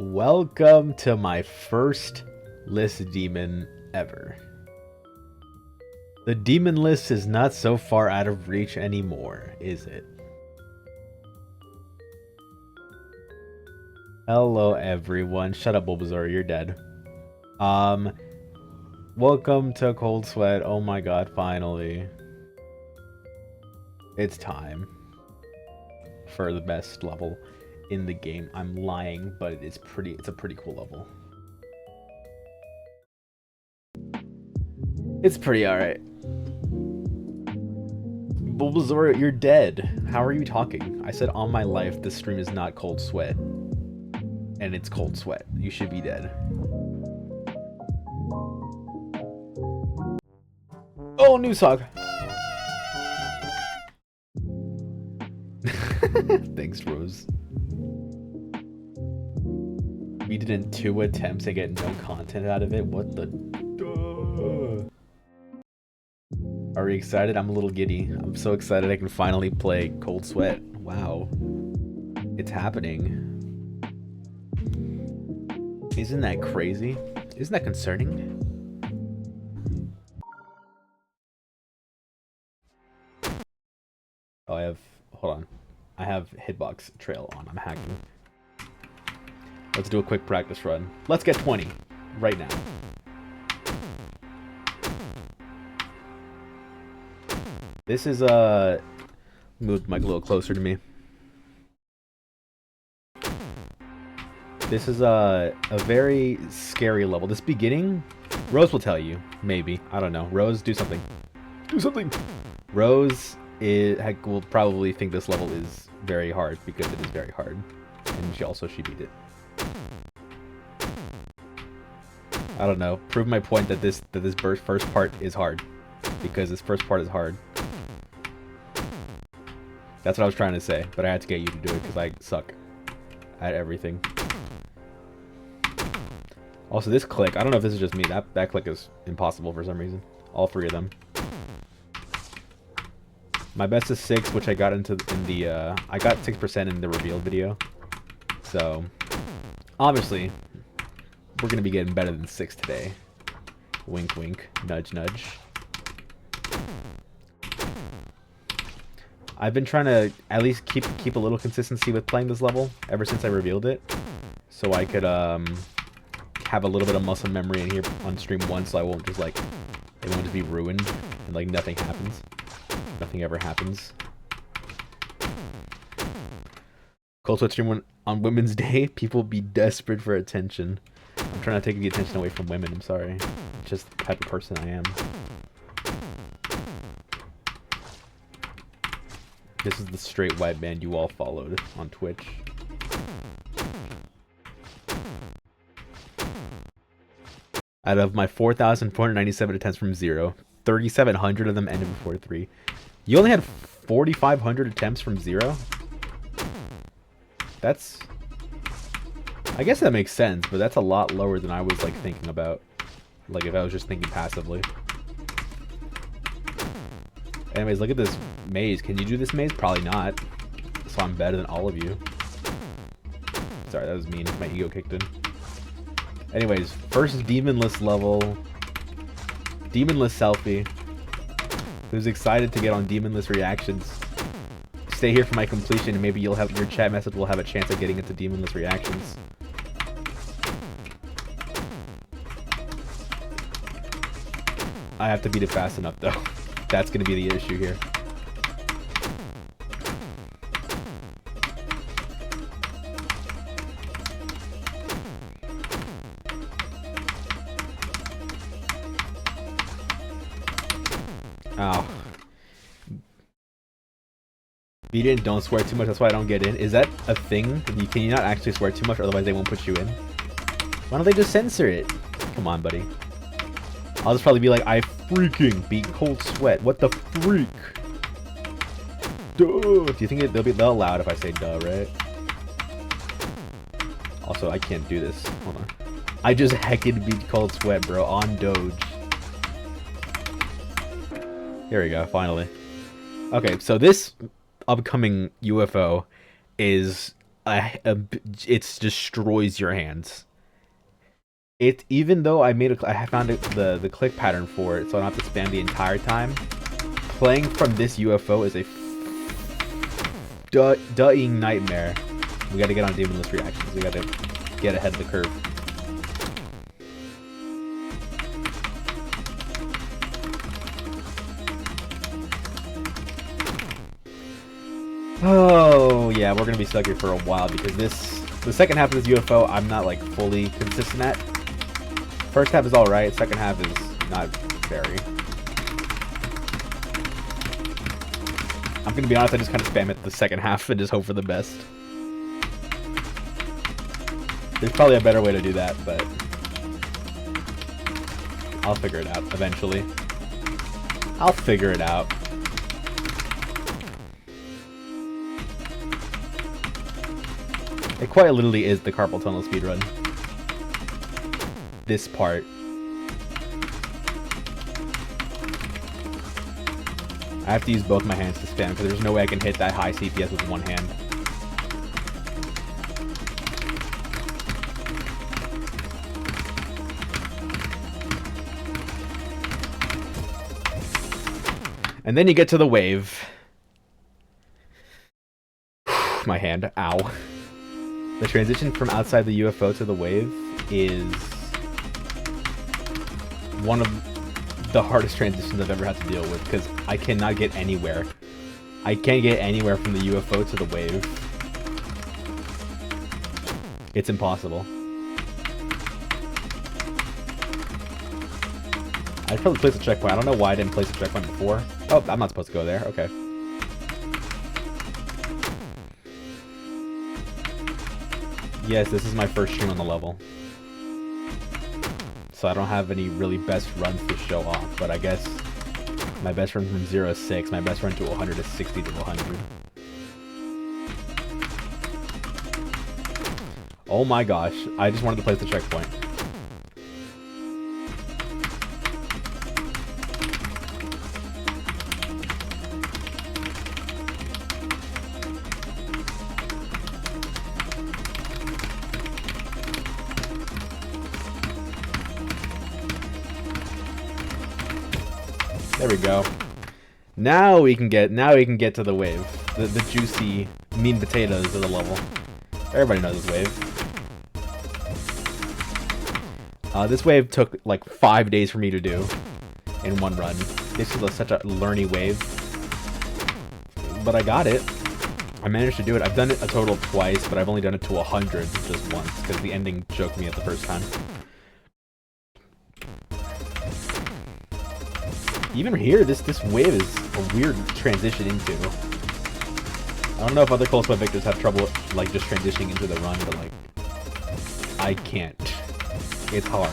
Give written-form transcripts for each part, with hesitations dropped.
Welcome to my first list demon ever. The demon list is not so far out of reach anymore, is it? Hello everyone. Shut up, Bulbasaur, you're dead. Welcome to Cold Sweat. Oh my god, finally. It's time for the best level in the game. I'm lying, but it's a pretty cool level. It's pretty alright. Bulbasaur, you're dead. How are you talking? I said on my life this stream is not Cold Sweat. And it's Cold Sweat. You should be dead. Oh, new song. Thanks, Rose. We did in 2 attempts to get no content out of it. What the? Are we excited? I'm a little giddy. I'm so excited I can finally play Cold Sweat. Wow. It's happening. Isn't that crazy? Isn't that concerning? Oh, I have... Hold on. I have Hitbox Trail on. I'm hacking. Let's do a quick practice run. Let's get 20 right now. This is move the mic a little closer to me. This is a very scary level. This beginning, Rose will tell you, maybe. I don't know. Rose, do something. Do something. Rose will probably think this level is very hard because it is very hard, and she beat it. I don't know. Prove my point that this first part is hard, because this first part is hard. That's what I was trying to say, but I had to get you to do it because I suck at everything. Also, this click, I don't know if this is just me. That click is impossible for some reason. All 3 of them. My best is 6, which I got I got 6% in the reveal video. So, obviously, we're gonna be getting better than 6 today. Wink, wink. Nudge, nudge. I've been trying to at least keep a little consistency with playing this level ever since I revealed it, so I could have a little bit of muscle memory in here on stream 1, so I won't just it won't just be ruined and like nothing happens. Nothing ever happens. Cold Sweat stream on Women's Day. People be desperate for attention. I'm trying to take the attention away from women. I'm sorry. It's just the type of person I am. This is the straight white man you all followed on Twitch. Out of my 4,497 attempts from 0, 3,700 of them ended before 3. You only had 4,500 attempts from 0? That's... I guess that makes sense, but that's a lot lower than I was thinking about. Like if I was just thinking passively. Anyways, look at this maze. Can you do this maze? Probably not. So I'm better than all of you. Sorry, that was mean. My ego kicked in. Anyways, first demonless level. Demonless selfie. Who's excited to get on demonless reactions? Stay here for my completion and maybe your chat message will have a chance of getting into demonless reactions. I have to beat it fast enough though. That's gonna be the issue here. Ow. Beat it and don't swear too much, that's why I don't get in. Is that a thing? Can you not actually swear too much, otherwise they won't put you in? Why don't they just censor it? Come on, buddy. I'll just probably be like, I freaking beat Cold Sweat. What the freak? Duh. Do you think they'll allow it if I say duh, right? Also, I can't do this. Hold on. I just heckin' beat Cold Sweat, bro, on Doge. Here we go, finally. Okay, so this upcoming UFO is it destroys your hands. It, even though I found the click pattern for it, so I don't have to spam the entire time. Playing from this UFO is a dying nightmare. We gotta get on Demonless reactions. We gotta get ahead of the curve. Oh yeah, we're gonna be stuck here for a while because the second half of this UFO I'm not like fully consistent at. First half is alright, second half is not very. I'm gonna be honest, I just kind of spam it the second half and just hope for the best. There's probably a better way to do that, but I'll figure it out eventually. I'll figure it out. It quite literally is the carpal tunnel speedrun. This part. I have to use both my hands to spam because there's no way I can hit that high CPS with one hand. And then you get to the wave. My hand. Ow. The transition from outside the UFO to the wave is one of the hardest transitions I've ever had to deal with because I cannot get anywhere. I can't get anywhere from the UFO to the wave. It's impossible. I'd probably place a checkpoint. I don't know why I didn't place a checkpoint before. Oh, I'm not supposed to go there. Okay. Yes, this is my first stream on the level. So I don't have any really best runs to show off, but I guess my best run from 0 to 6, my best run to 100 is 60 to 100. Oh my gosh, I just wanted to place the checkpoint. There we go. Now we can get to the wave. The juicy mean potatoes of the level. Everybody knows this wave. This wave took like 5 days for me to do in one run. This is such a learny wave. But I got it. I managed to do it. I've done it a total of twice, but I've only done it to 100 just once because the ending choked me at the first time. Even here, this wave is a weird transition into. I don't know if other Cold Sweat Victors have trouble like just transitioning into the run, but like I can't. It's hard.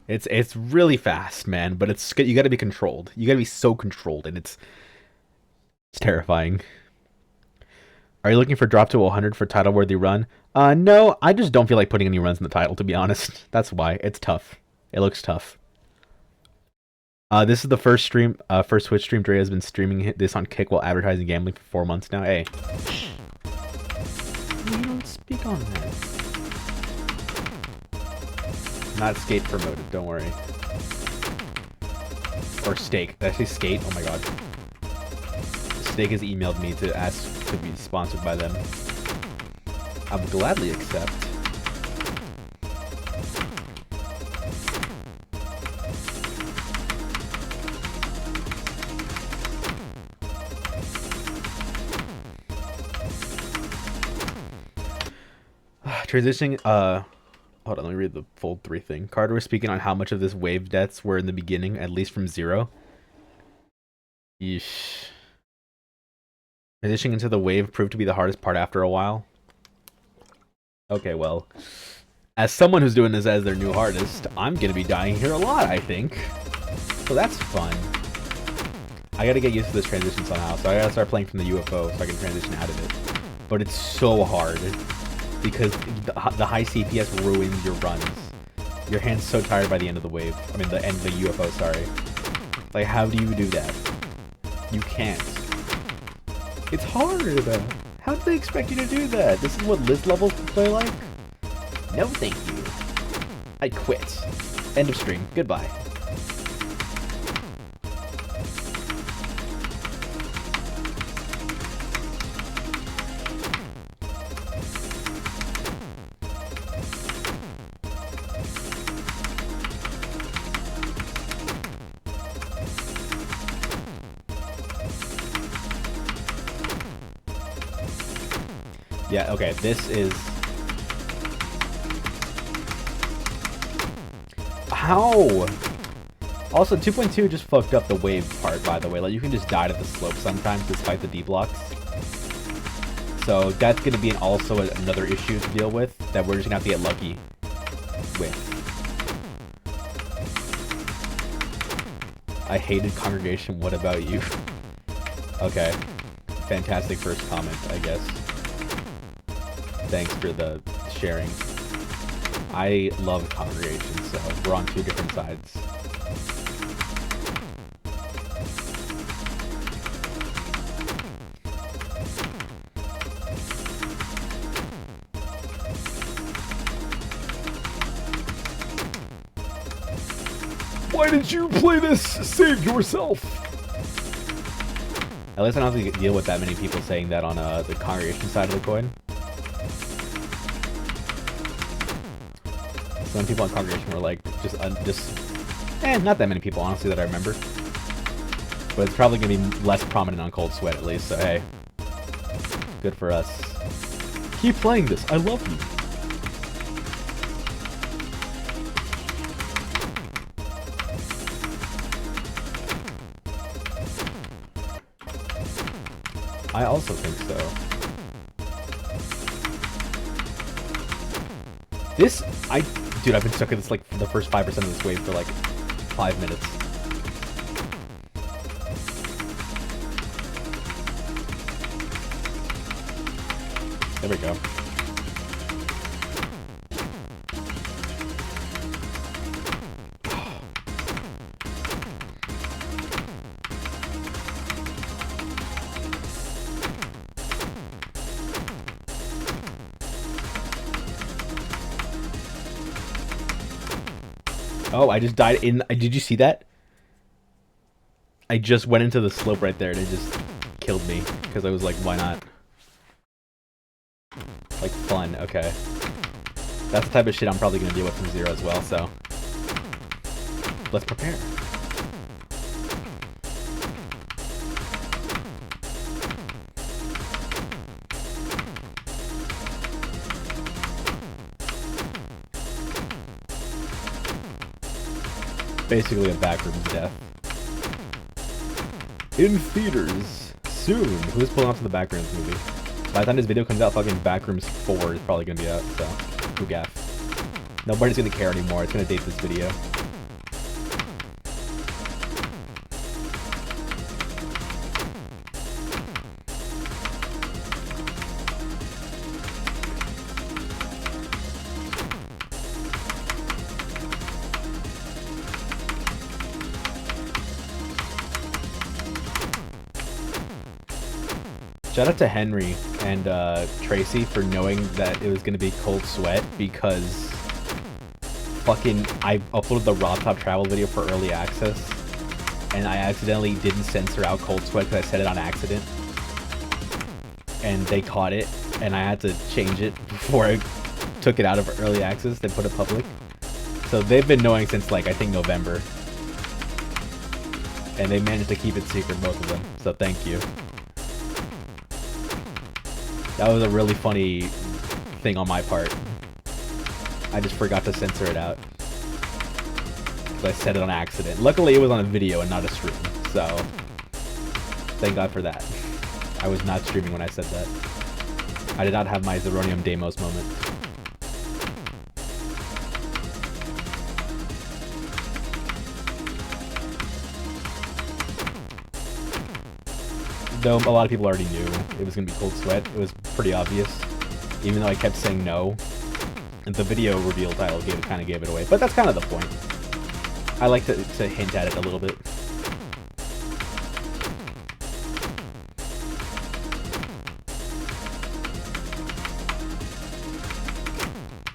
It's really fast, man, but you got to be controlled. You got to be so controlled, and it's terrifying. Are you looking for drop to 100 for title-worthy run? No, I just don't feel like putting any runs in the title, to be honest. That's why. It's tough. It looks tough. This is the first Twitch stream Dre has been streaming this on Kick while advertising gambling for 4 months now. Hey. You don't speak on that. Not skate promoted, don't worry. Or Steak. Did I say skate? Oh my god. Steak has emailed me to ask to be sponsored by them. I would gladly accept. Transitioning, hold on, let me read the Fold 3 thing. Carter was speaking on how much of this wave deaths were in the beginning, at least from 0. Yeesh. Transitioning into the wave proved to be the hardest part after a while. Okay, well, as someone who's doing this as their new hardest, I'm gonna be dying here a lot, I think. So that's fun. I gotta get used to this transition somehow, so I gotta start playing from the UFO so I can transition out of it. But it's so hard, because the high CPS ruins your runs. Your hand's so tired by the end of the wave. I mean, the end of the UFO, sorry. Like, how do you do that? You can't. It's hard. How do they expect you to do that? This is what list levels play like? No, thank you. I quit. End of stream. Goodbye. Yeah, okay, this is... How? Also, 2.2 just fucked up the wave part, by the way. Like, you can just die to the slope sometimes despite the D-blocks. So that's going to be also another issue to deal with that we're just going to have to get lucky with. I hated Congregation, what about you? Okay. Fantastic first comment, I guess. Thanks for the sharing. I love Congregation, so we're on two different sides. Why did you play this? Save yourself! At least I don't have to deal with that many people saying that on the Congregation side of the coin. Some people on Congregation were like, not that many people, honestly, that I remember. But it's probably going to be less prominent on Cold Sweat, at least, so hey. Good for us. Keep playing this, I love you. I also think so. Dude, I've been stuck in this, like, for the first 5% of this wave for, like, 5 minutes. There we go. Oh, I just died in... Did you see that? I just went into the slope right there and it just killed me. Because I was like, why not? Like, fun. Okay. That's the type of shit I'm probably going to deal with from Zero as well, so... Let's prepare. Basically a backroom death. In theaters soon. Who's pulling off to the Backrooms movie? By the time this video comes out, fucking Backrooms 4 is probably gonna be out, so who gaff. Nobody's gonna care anymore. It's gonna date this video. Shout out to Henry and Tracy for knowing that it was going to be Cold Sweat because fucking I uploaded the Raw Top Travel video for early access and I accidentally didn't censor out Cold Sweat because I said it on accident and they caught it and I had to change it before I took it out of early access and put it public. So they've been knowing since like I think November and they managed to keep it secret, both of them, so thank you. That was a really funny thing on my part. I just forgot to censor it out. Because I said it on accident. Luckily, it was on a video and not a stream. So, thank God for that. I was not streaming when I said that. I did not have my Zeronium Deimos moment. Though a lot of people already knew it was going to be Cold Sweat. It was pretty obvious. Even though I kept saying no. And the video reveal title kind of gave it away. But that's kind of the point. I like to hint at it a little bit.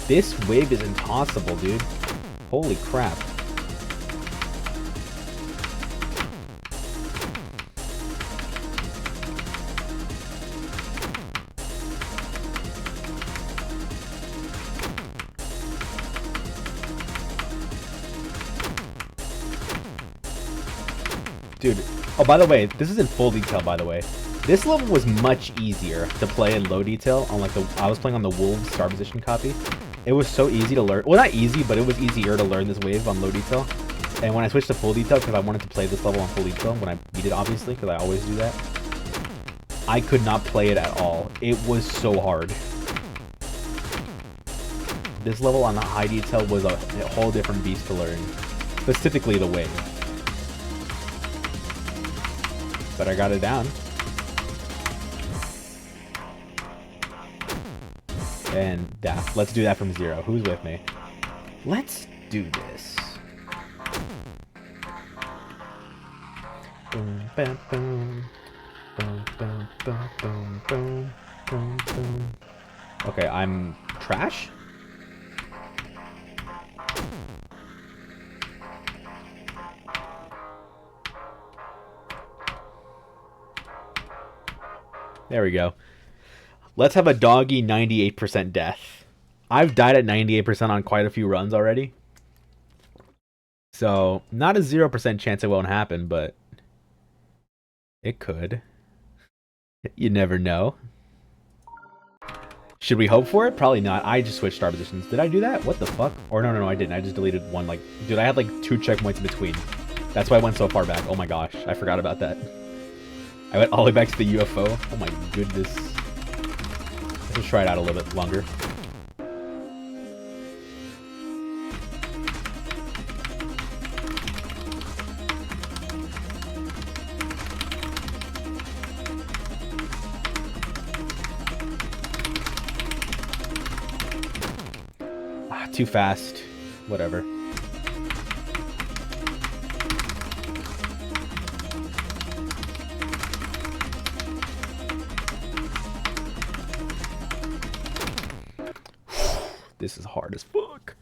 This wave is impossible, dude. Holy crap. Dude, oh, by the way, this is in full detail, by the way. This level was much easier to play in low detail on, like, I was playing on the Wolves Star Position copy. It was so easy to learn. Well, not easy, but it was easier to learn this wave on low detail. And when I switched to full detail, because I wanted to play this level on full detail, when I beat it, obviously, because I always do that, I could not play it at all. It was so hard. This level on the high detail was a whole different beast to learn. Specifically the wave. But I got it down. And yeah, let's do that from 0. Who's with me? Let's do this. Boom, bam, boom. Boom, boom, boom, boom, boom, boom, boom. Okay, I'm trash? There we go. Let's have a doggy 98% death. I've died at 98% on quite a few runs already. So, not a 0% chance it won't happen, but it could. You never know. Should we hope for it? Probably not. I just switched star positions. Did I do that? What the fuck? Or no, I didn't. I just deleted one. Like, dude, I had like 2 checkpoints in between. That's why I went so far back. Oh my gosh, I forgot about that. I went all the way back to the UFO. Oh my goodness. Let's try it out a little bit longer. Too fast. Whatever. This is hard as fuck.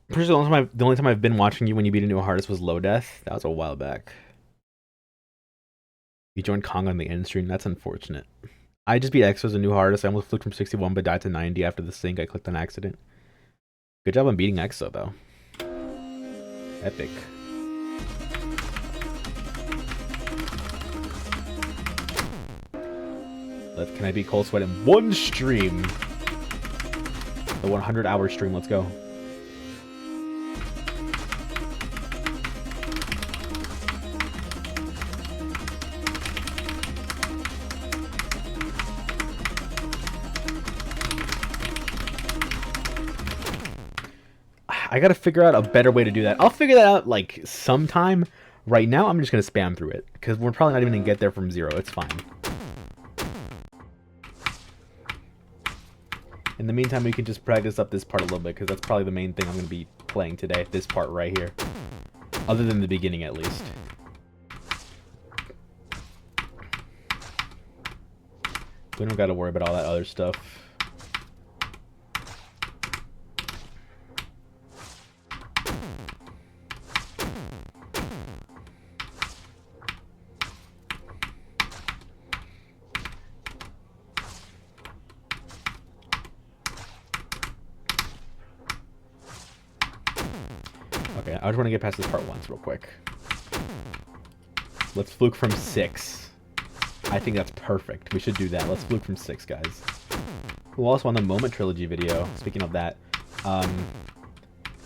Pretty sure the only time I've been watching you when you beat a new hardest was Low Death. That was a while back. You joined Kong on the end stream. That's unfortunate. I just beat Exo as a new hardest. I almost flipped from 61 but died to 90 after the sync. I clicked on accident. Good job on beating Exo though. Epic. Can I beat Cold Sweat in 1 stream? The 100-hour stream, let's go. I gotta figure out a better way to do that. I'll figure that out like sometime. Right now, I'm just gonna spam through it because we're probably not even gonna get there from 0. It's fine. In the meantime, we can just practice up this part a little bit because that's probably the main thing I'm gonna be playing today. This part right here, other than the beginning at least. We don't gotta worry about all that other stuff. Okay, I just want to get past this part once real quick. Let's fluke from 6. I think that's perfect. We should do that. Let's fluke from 6, guys. Who also on the Moment Trilogy video, speaking of that, I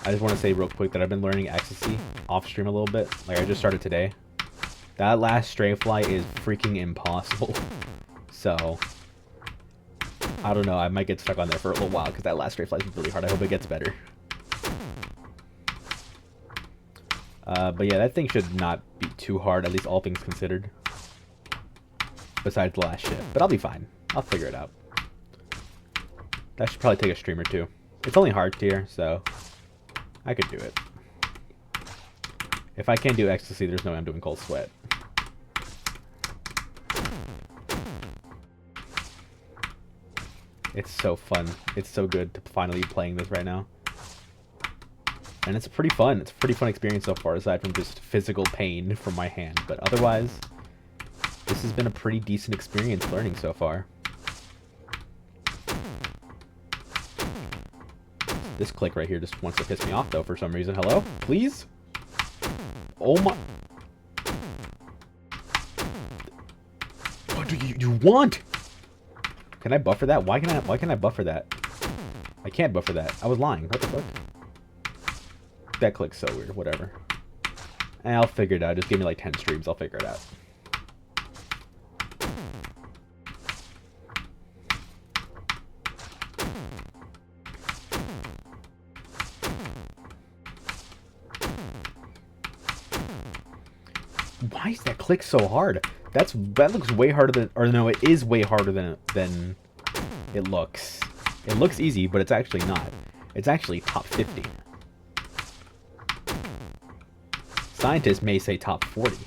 just want to say real quick that I've been learning Ecstasy off stream a little bit. Like, I just started today. That last Stray Fly is freaking impossible. So, I don't know. I might get stuck on there for a little while because that last Stray Fly is really hard. I hope it gets better. But yeah, that thing should not be too hard, at least all things considered. Besides the last ship. But I'll be fine. I'll figure it out. That should probably take a stream or two. It's only hard tier, so I could do it. If I can't do ecstasy, there's no way I'm doing cold sweat. It's so fun. It's so good to finally be playing this right now. And it's pretty fun. It's a pretty fun experience so far, aside from just physical pain from my hand. But otherwise, this has been a pretty decent experience learning so far. This click right here just wants to piss me off, though, for some reason. Hello? Please? Oh my... What do you want? Can I buffer that? Why can I buffer that? I can't buffer that. I was lying. What the fuck? That click's so weird. Whatever. I'll figure it out. Just give me like 10 streams. I'll figure it out. Why is that click so hard? That looks way harder than, or no, it is way harder than it looks. It looks easy, but it's actually not. It's actually top 50. Scientists may say top 40.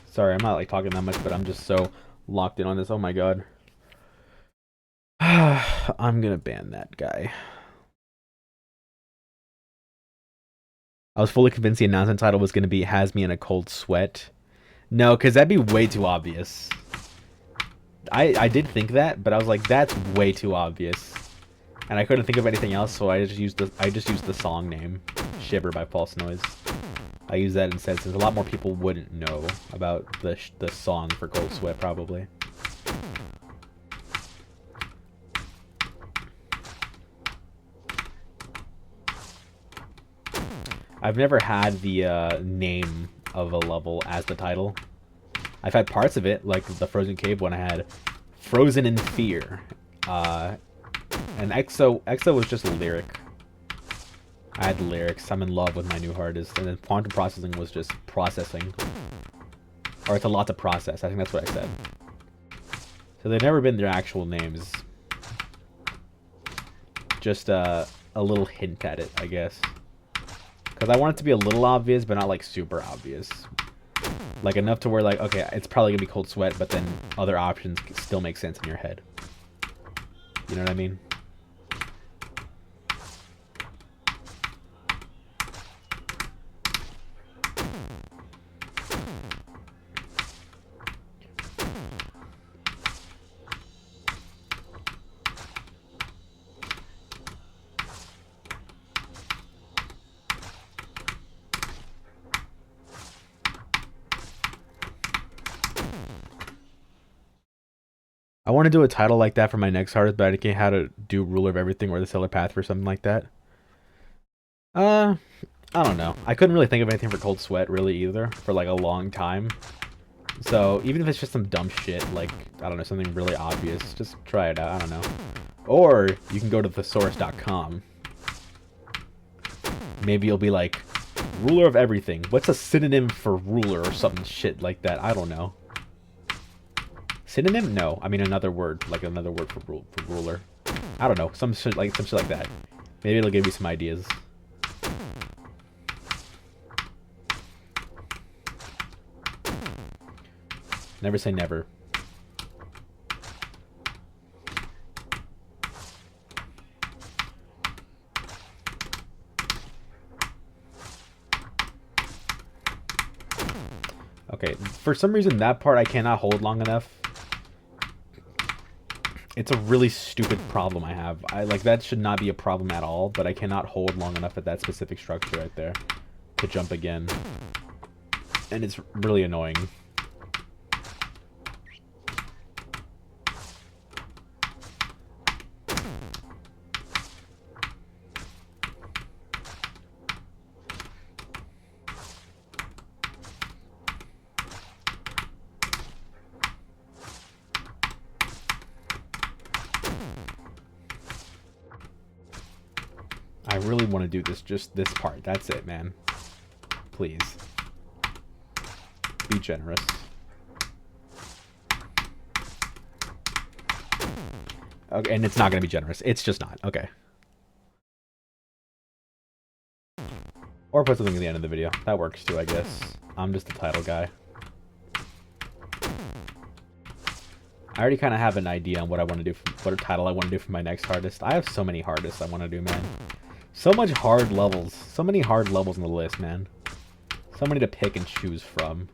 Sorry, I'm not like talking that much, but I'm just so locked in on this. Oh my god. I'm gonna ban that guy. I was fully convinced the announcement title was gonna be "Has Me in a Cold Sweat." No, because that'd be way too obvious. I did think that, but I was like, that's way too obvious, and I couldn't think of anything else, so I just used the song name, "Shiver" by False Noise. I use that instead, since a lot more people wouldn't know about the song for Cold Sweat, probably. I've never had the name of a level as the title. I've had parts of it, like the Frozen Cave one. I had Frozen in Fear, and EXO was just a lyric. I had the lyrics. I'm in love with my new hardest, and then Quantum Processing was just processing, or it's a lot to process. I think that's what I said. So they've never been their actual names. Just a little hint at it, I guess. Because I want it to be a little obvious, but not like super obvious. Like enough to where like, okay, it's probably gonna be Cold Sweat, but then other options still make sense in your head. You know what I mean? I want to do a title like that for my next hardest, but I can't how to do Ruler of Everything or the Stellar Path or something like that. I don't know. I couldn't really think of anything for Cold Sweat really either for like a long time. So even if it's just some dumb shit, like, I don't know, something really obvious, just try it out. I don't know. Or you can go to thesaurus.com. Maybe you'll be like, Ruler of Everything. What's a synonym for ruler or something shit like that? I don't know. Synonym? No. I mean another word. Like another word for ruler. I don't know. Some shit like that. Maybe it'll give you some ideas. Never say never. Okay, for some reason that part I cannot hold long enough. It's a really stupid problem I have. Like, that should not be a problem at all, but I cannot hold long enough at that specific structure right there to jump again. And it's really annoying. really want to do this, just this part. That's it, man. Please. Be generous. Okay, and it's not going to be generous. It's just not. Okay. Or put something at the end of the video. That works too, I guess. I'm just the title guy. I already kind of have an idea on what I want to do, what title I want to do for my next hardest. I have so many hardests I want to do, man. So much hard levels. So many hard levels on the list, man. So many to pick and choose from.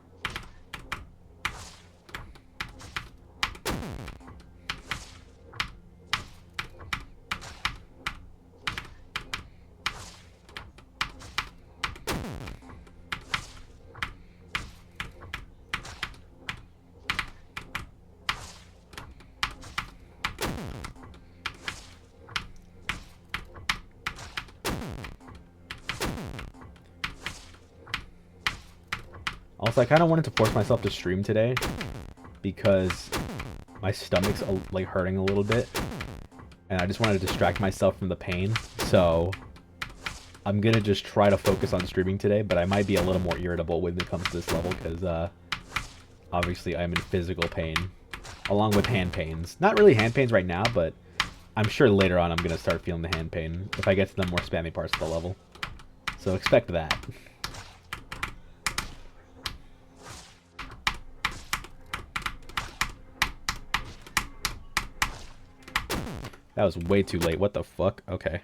Also, I kind of wanted to force myself to stream today because my stomach's like hurting a little bit, and I just wanted to distract myself from the pain. So I'm gonna just try to focus on streaming today, but I might be a little more irritable when it comes to this level because obviously I'm in physical pain, along with hand pains. Not really hand pains right now, but I'm sure later on I'm gonna start feeling the hand pain if I get to the more spammy parts of the level. So expect that. That was way too late. What the fuck? Okay.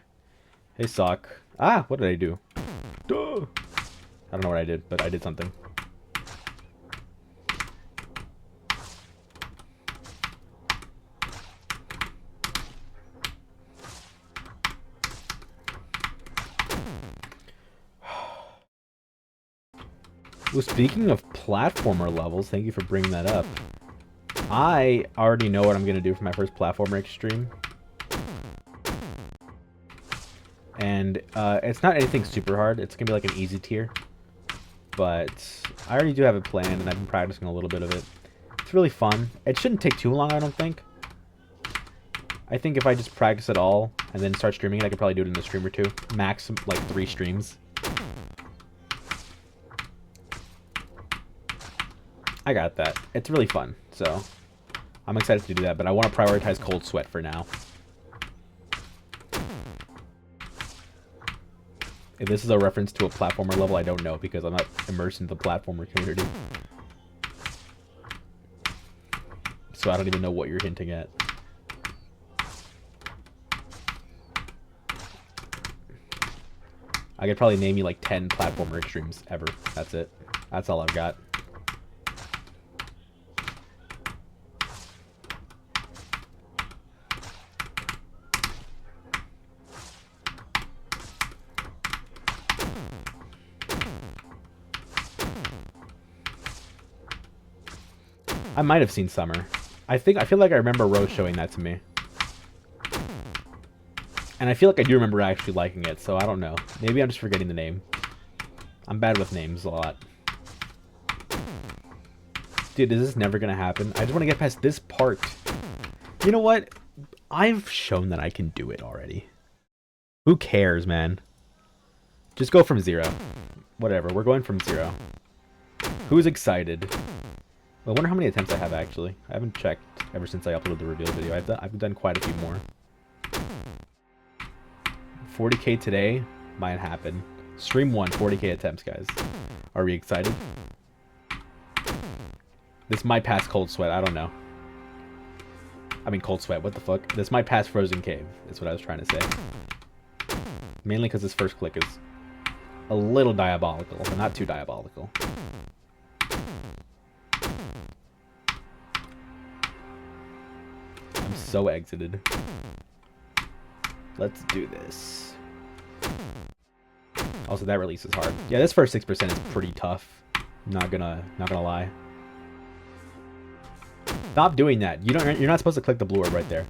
Hey, Sock. Ah, what did I do? Duh! I don't know what I did, but I did something. Well, speaking of platformer levels, thank you for bringing that up. I already know what I'm going to do for my first platformer extreme. And it's not anything super hard. It's going to be like an easy tier. But I already do have it planned, and I've been practicing a little bit of it. It's really fun. It shouldn't take too long, I don't think. I think if I just practice it all and then start streaming it, I could probably do it in a stream or two. Max, like 3 streams. I got that. It's really fun, so I'm excited to do that, but I want to prioritize Cold Sweat for now. If this is a reference to a platformer level, I don't know, because I'm not immersed in the platformer community. So I don't even know what you're hinting at. I could probably name you like 10 platformer extremes ever. That's it. That's all I've got. I might have seen Summer. I feel like I remember Rose showing that to me. And I feel like I do remember actually liking it, so I don't know. Maybe I'm just forgetting the name. I'm bad with names a lot. Dude, is this never gonna happen? I just want to get past this part. You know what? I've shown that I can do it already. Who cares, man? Just go from 0. Whatever, we're going from 0. Who's excited? I wonder how many attempts I have, actually. I haven't checked ever since I uploaded the reveal video. I've done quite a few more. 40k today might happen. Stream 1, 40k attempts, guys. Are we excited? This might pass Cold Sweat, I don't know. I mean, Cold Sweat, what the fuck? This might pass Frozen Cave, is what I was trying to say. Mainly because this first click is a little diabolical, but not too diabolical. I'm so exited. Let's do this. Also, that release is hard. Yeah, this first 6% is pretty tough. Not gonna lie. Stop doing that. You're not supposed to click the blue orb right there.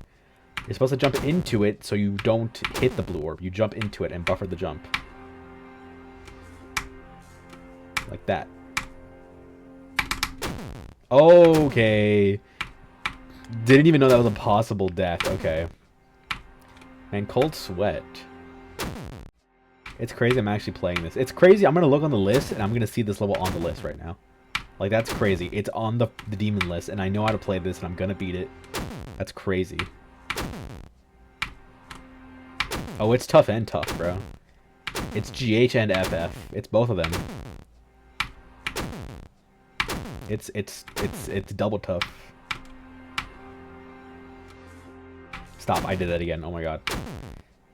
You're supposed to jump into it so you don't hit the blue orb. You jump into it and buffer the jump. Like that. Okay. Didn't even know that was a possible death. Okay. Man, Cold Sweat. It's crazy I'm actually playing this. It's crazy. I'm going to look on the list, and I'm going to see this level on the list right now. Like, that's crazy. It's on the demon list, and I know how to play this, and I'm going to beat it. That's crazy. Oh, it's tough and tough, bro. It's GH and FF. It's both of them. It's double tough. Stop, I did that again. Oh my god.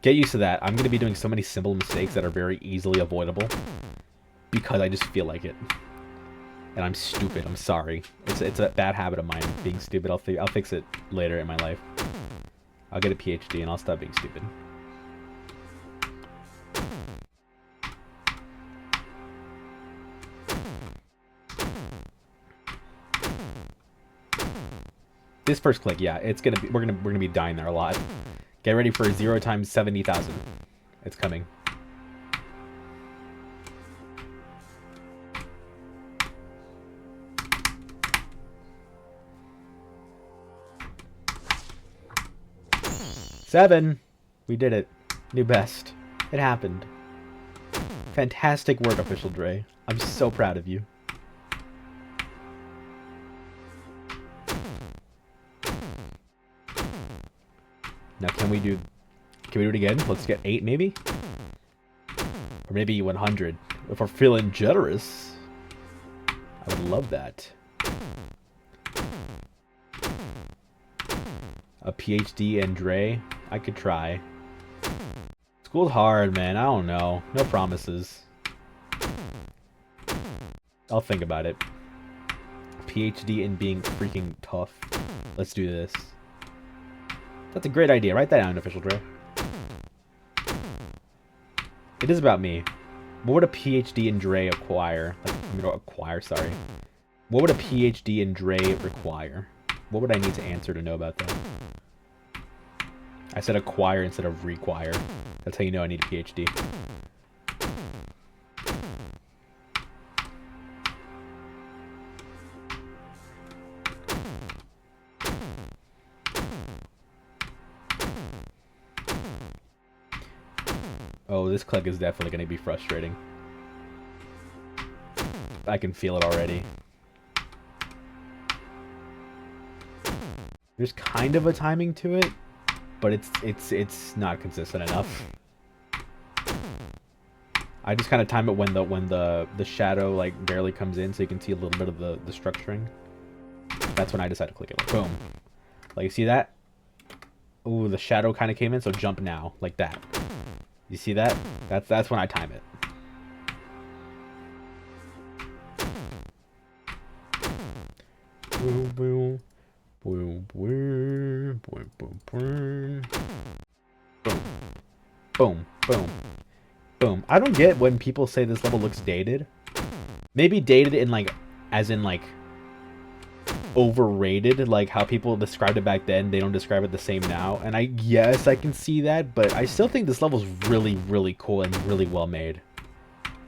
Get used to that. I'm going to be doing so many simple mistakes that are very easily avoidable. Because I just feel like it. And I'm stupid. I'm sorry. It's a bad habit of mine, being stupid. I'll fix it later in my life. I'll get a PhD and I'll stop being stupid. This first click, yeah, it's gonna be we're gonna be dying there a lot. Get ready for 0 times 70,000. It's coming. Seven. We did it. New best. It happened. Fantastic work, Official Dre. I'm so proud of you. Now can we do it again? Let's get 8 maybe? Or maybe 100. If we're feeling generous. I would love that. A PhD and Dre. I could try. School's hard, man. I don't know. No promises. I'll think about it. PhD in being freaking tough. Let's do this. That's a great idea. Write that down, Official Dre. It is about me. What would a PhD in Dre acquire? Sorry. What would a PhD in Dre require? What would I need to answer to know about that? I said acquire instead of require. That's how you know I need a PhD. Oh, this click is definitely going to be frustrating. I can feel it already. There's kind of a timing to it, but it's not consistent enough. I just kind of time it when the shadow like barely comes in, so you can see a little bit of the structuring. That's when I decide to click it. Like, boom. Like, you see that? Ooh, the shadow kind of came in, so jump now, like that. You see that? That's when I time it. Boom, boom, boom, boom, boom, boom, boom, boom, boom, boom. I don't get when people say this level looks dated. Maybe dated in like, as in like, overrated, like how people described it back then. They don't describe it the same now, and yes, I can see that, but I still think this level's really, really cool and really well made.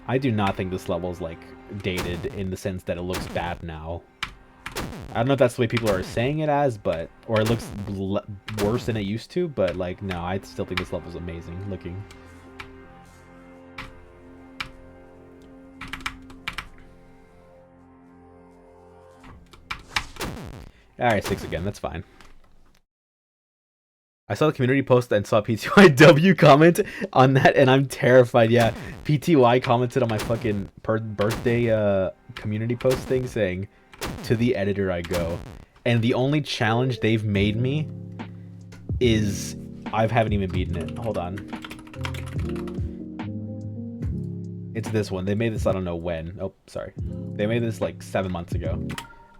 I do not think this level's like dated in the sense that it looks bad now. I don't know if that's the way people are saying it as, but or it looks worse than it used to, but like no, I still think this level's amazing looking. Alright, 6 again, that's fine. I saw the community post and saw PTYW comment on that, and I'm terrified. Yeah, PTY commented on my fucking birthday community post thing saying, "To the editor I go." And the only challenge they've made me is I haven't even beaten it. Hold on. It's this one. They made this, I don't know when. Oh, sorry. They made this like 7 months ago,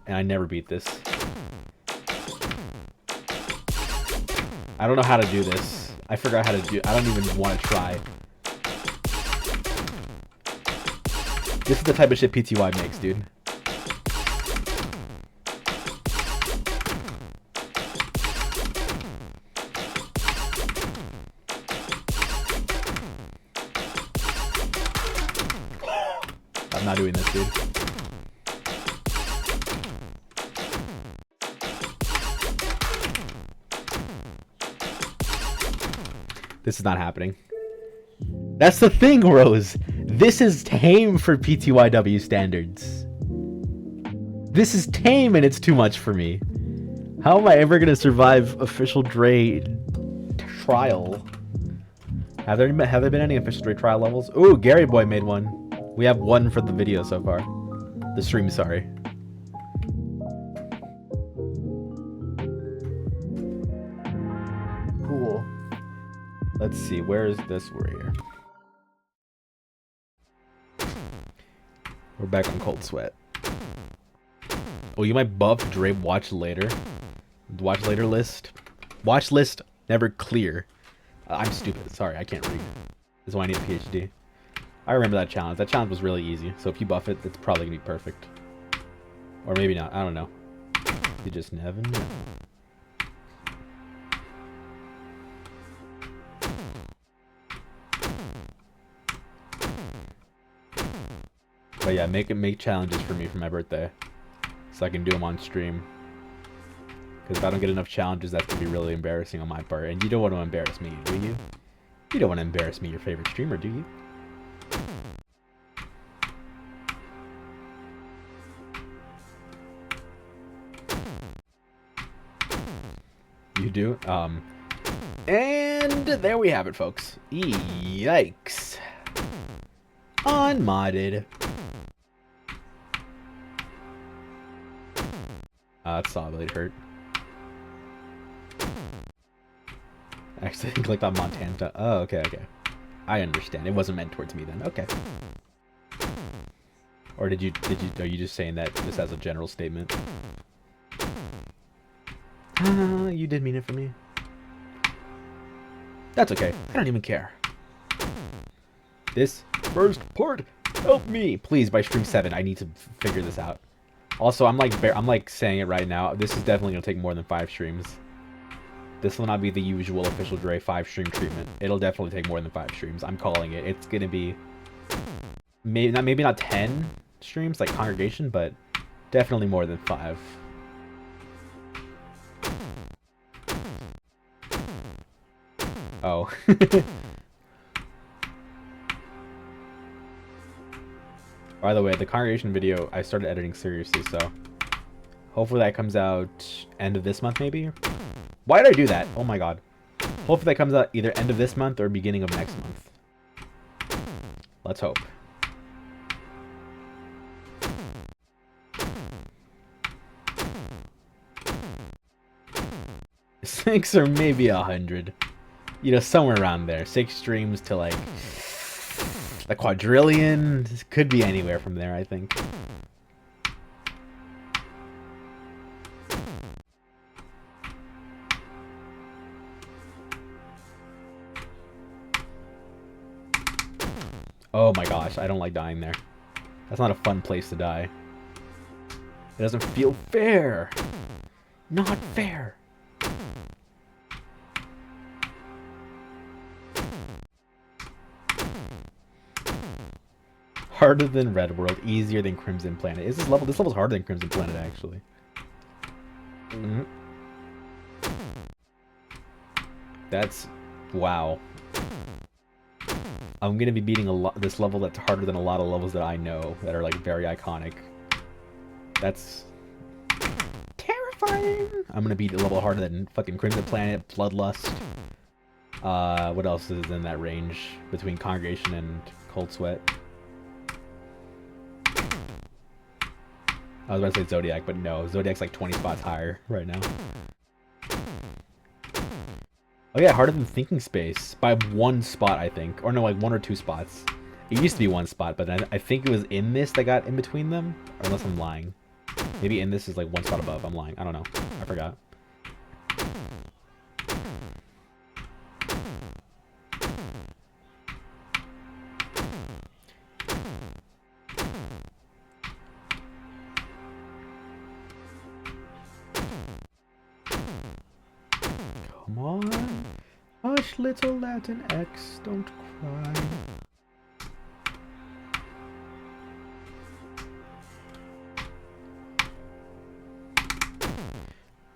and I never beat this. I don't know how to do this. I forgot how to do. I don't even want to try. This is the type of shit PTY makes, dude. I'm not doing this, dude. This is not happening. That's the thing, Rose. This is tame for PTYW standards. This is tame and it's too much for me. How am I ever gonna survive official Dre trial? Have there been any official Dre trial levels? Ooh, Gary Boy made one. We have one for the video so far. The stream, sorry. Cool. Let's see, where is this? We're here. We're back on Cold Sweat. Oh, you might buff Dre watch later. Watch later list. Watch list never clear. I'm stupid. Sorry, I can't read. That's why I need a PhD. I remember that challenge. That challenge was really easy. So if you buff it, it's probably gonna be perfect. Or maybe not. I don't know. You just never know. But yeah, make challenges for me for my birthday, so I can do them on stream. Because if I don't get enough challenges, that's gonna be really embarrassing on my part. And you don't want to embarrass me, do you? You don't want to embarrass me, your favorite streamer, do you? You do? And there we have it, folks. Yikes. Unmodded. That solidly hurt. Actually, clicked on Montana. Oh, okay. I understand. It wasn't meant towards me then. Okay. Or are you just saying that just as a general statement? You did mean it for me. That's okay. I don't even care. This first part, help me, please. By stream 7, I need to figure this out. Also, I'm like saying it right now. This is definitely gonna take more than 5 streams. This will not be the usual official Dre 5 stream treatment. It'll definitely take more than 5 streams. I'm calling it. It's gonna be maybe not 10 streams like Congregation, but definitely more than 5. Oh. By the way, the Congregation video, I started editing seriously, so hopefully that comes out end of this month, maybe? Why did I do that? Oh my god. Hopefully that comes out either end of this month or beginning of next month. Let's hope. Six or maybe 100. You know, somewhere around there. 6 streams to like the quadrillion. This could be anywhere from there, I think. Oh my gosh, I don't like dying there. That's not a fun place to die. It doesn't feel fair. Not fair. Harder than Red World, easier than Crimson Planet. Is this level? This level's harder than Crimson Planet, actually. That's wow. I'm gonna be beating this level that's harder than a lot of levels that I know that are like very iconic. That's terrifying. I'm gonna beat a level harder than fucking Crimson Planet, Bloodlust. What else is in that range between Congregation and Cold Sweat? I was about to say Zodiac, but no, Zodiac's like 20 spots higher right now. Oh yeah, harder than Thinking Space by 1 spot, I think. Or no, like 1 or 2 spots. It used to be 1 spot, but I think it was in this that got in between them. Or unless I'm lying. Maybe in this is like 1 spot above. I'm lying. I don't know. I forgot. Come on. Hush, little Latin X, don't cry.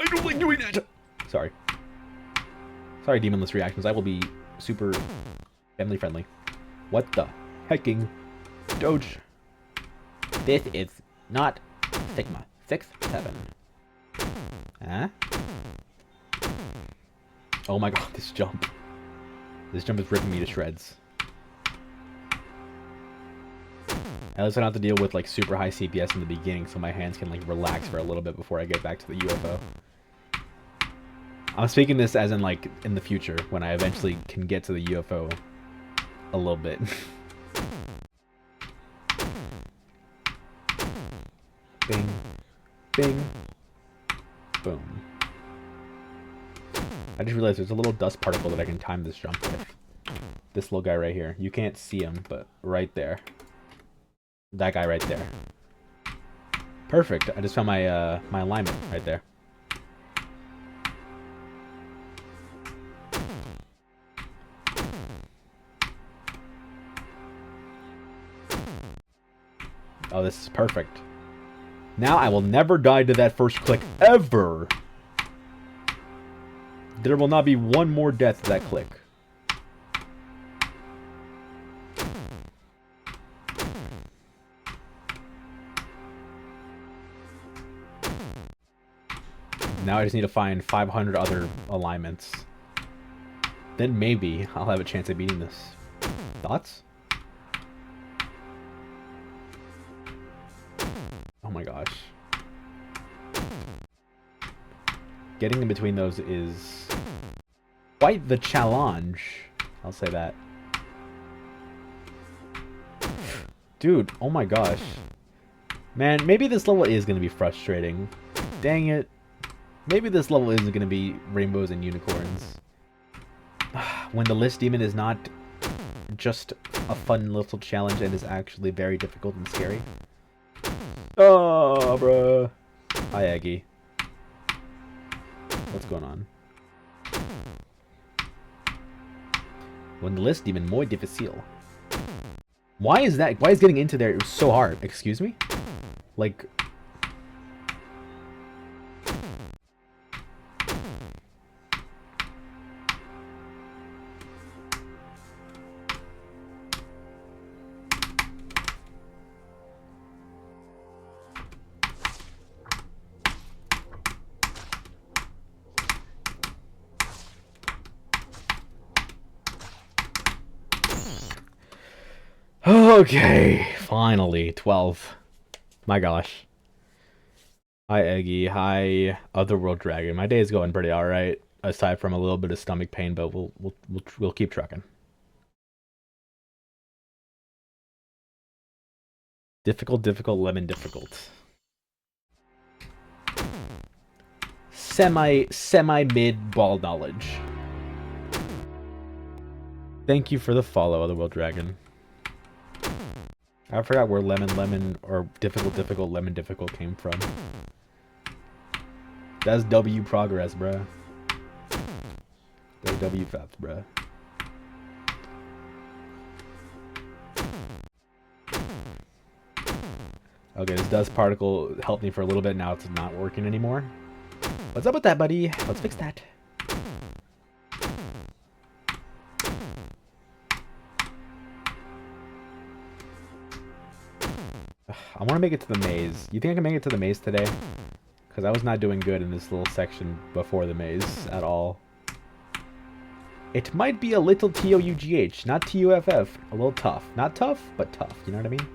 I don't like doing that! Sorry. Sorry, Demonless Reactions. I will be super family friendly. What the hecking Doge? This is not Sigma 6-7. Huh? Oh my god, this jump. This jump is ripping me to shreds. At least I don't have to deal with like super high CPS in the beginning, so my hands can like relax for a little bit before I get back to the UFO. I'm speaking this as in like in the future, when I eventually can get to the UFO a little bit. Bing. Bing. Boom. I just realized there's a little dust particle that I can time this jump with. This little guy right here. You can't see him, but right there. That guy right there. Perfect. I just found my my alignment right there. Oh, this is perfect. Now I will never die to that first click ever. There will not be one more death to that click. Now I just need to find 500 other alignments. Then maybe I'll have a chance at beating this. Thoughts? Oh my gosh. Getting in between those is quite the challenge. I'll say that. Dude, oh my gosh. Man, maybe this level is going to be frustrating. Dang it. Maybe this level isn't going to be rainbows and unicorns. When the List Demon is not just a fun little challenge and is actually very difficult and scary. Oh, bruh. Hi, Aggie. What's going on? When the List Demon muy difícil. Why is that? Why is getting into there so hard? Excuse me? Like... Okay, finally, 12. My gosh. Hi, Eggy. Hi, Otherworld Dragon. My day is going pretty alright, aside from a little bit of stomach pain, but we'll keep trucking. Difficult, lemon difficult. Semi-mid ball knowledge. Thank you for the follow, Otherworld Dragon. I forgot where lemon or difficult lemon difficult came from. That's W progress, bruh. That's W fast, bruh. Okay, this dust particle helped me for a little bit. Now it's not working anymore. What's up with that, buddy? Let's fix that. I want to make it to the maze. You think I can make it to the maze today? Because I was not doing good in this little section before the maze at all. It might be a little TOUGH, not TUFF. A little tough. Not tough, but tough. You know what I mean?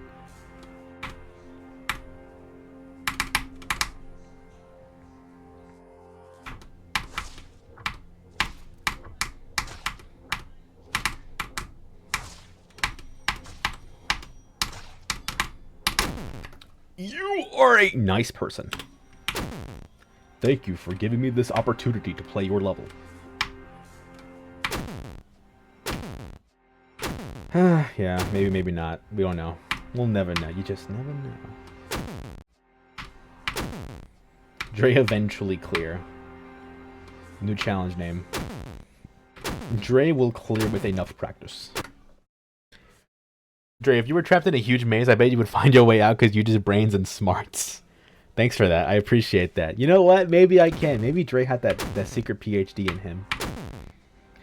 You are a nice person. Thank you for giving me this opportunity to play your level. Yeah, maybe not. We don't know. We'll never know. You just never know. Dre eventually clear. New challenge name. Dre will clear with enough practice. Dre, if you were trapped in a huge maze, I bet you would find your way out because you just brains and smarts. Thanks for that. I appreciate that. You know what? Maybe I can. Maybe Dre had that secret PhD in him.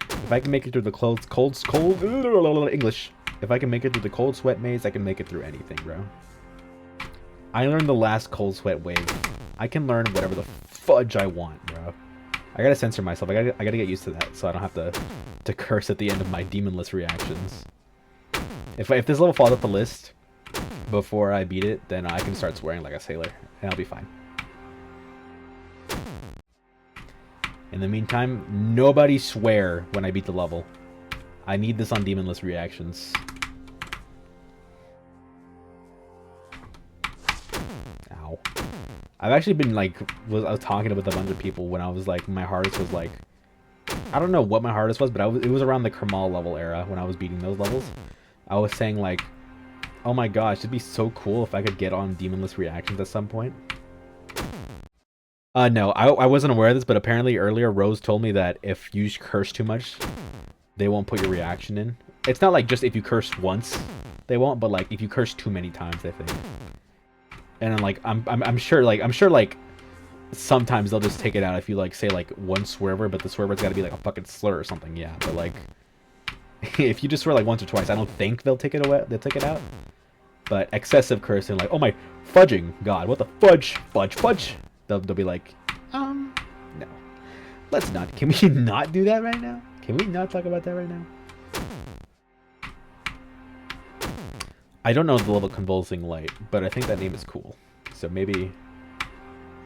If I can make it through the cold English. If I can make it through the Cold Sweat maze, I can make it through anything, bro. I learned the last Cold Sweat wave. I can learn whatever the fudge I want, bro. I gotta censor myself. I gotta get used to that, so I don't have to curse at the end of my demonless reactions. If this level falls off the list before I beat it, then I can start swearing like a sailor, and I'll be fine. In the meantime, nobody swear when I beat the level. I need this on demonless reactions. Ow. I've actually been like, I was talking with a bunch of people when I was like, my hardest was like, I don't know what my hardest was, but it was around the Kermal level era when I was beating those levels. I was saying like, oh my gosh, it'd be so cool if I could get on demonless reactions at some point. No, I wasn't aware of this, but apparently earlier Rose told me that if you curse too much, they won't put your reaction in. It's not like just if you curse once, they won't, but like if you curse too many times, I think. And then like I'm sure like sometimes they'll just take it out if you like say like one swear word, but the swear word's got to be like a fucking slur or something. Yeah, but like if you just swear like once or twice, I don't think they'll take it away. They'll take it out. But excessive cursing, like, oh my fudging god, what the fudge, fudge. They'll be like, no, let's not. Can we not do that right now? Can we not talk about that right now? I don't know the level Convulsing Light, but I think that name is cool. So maybe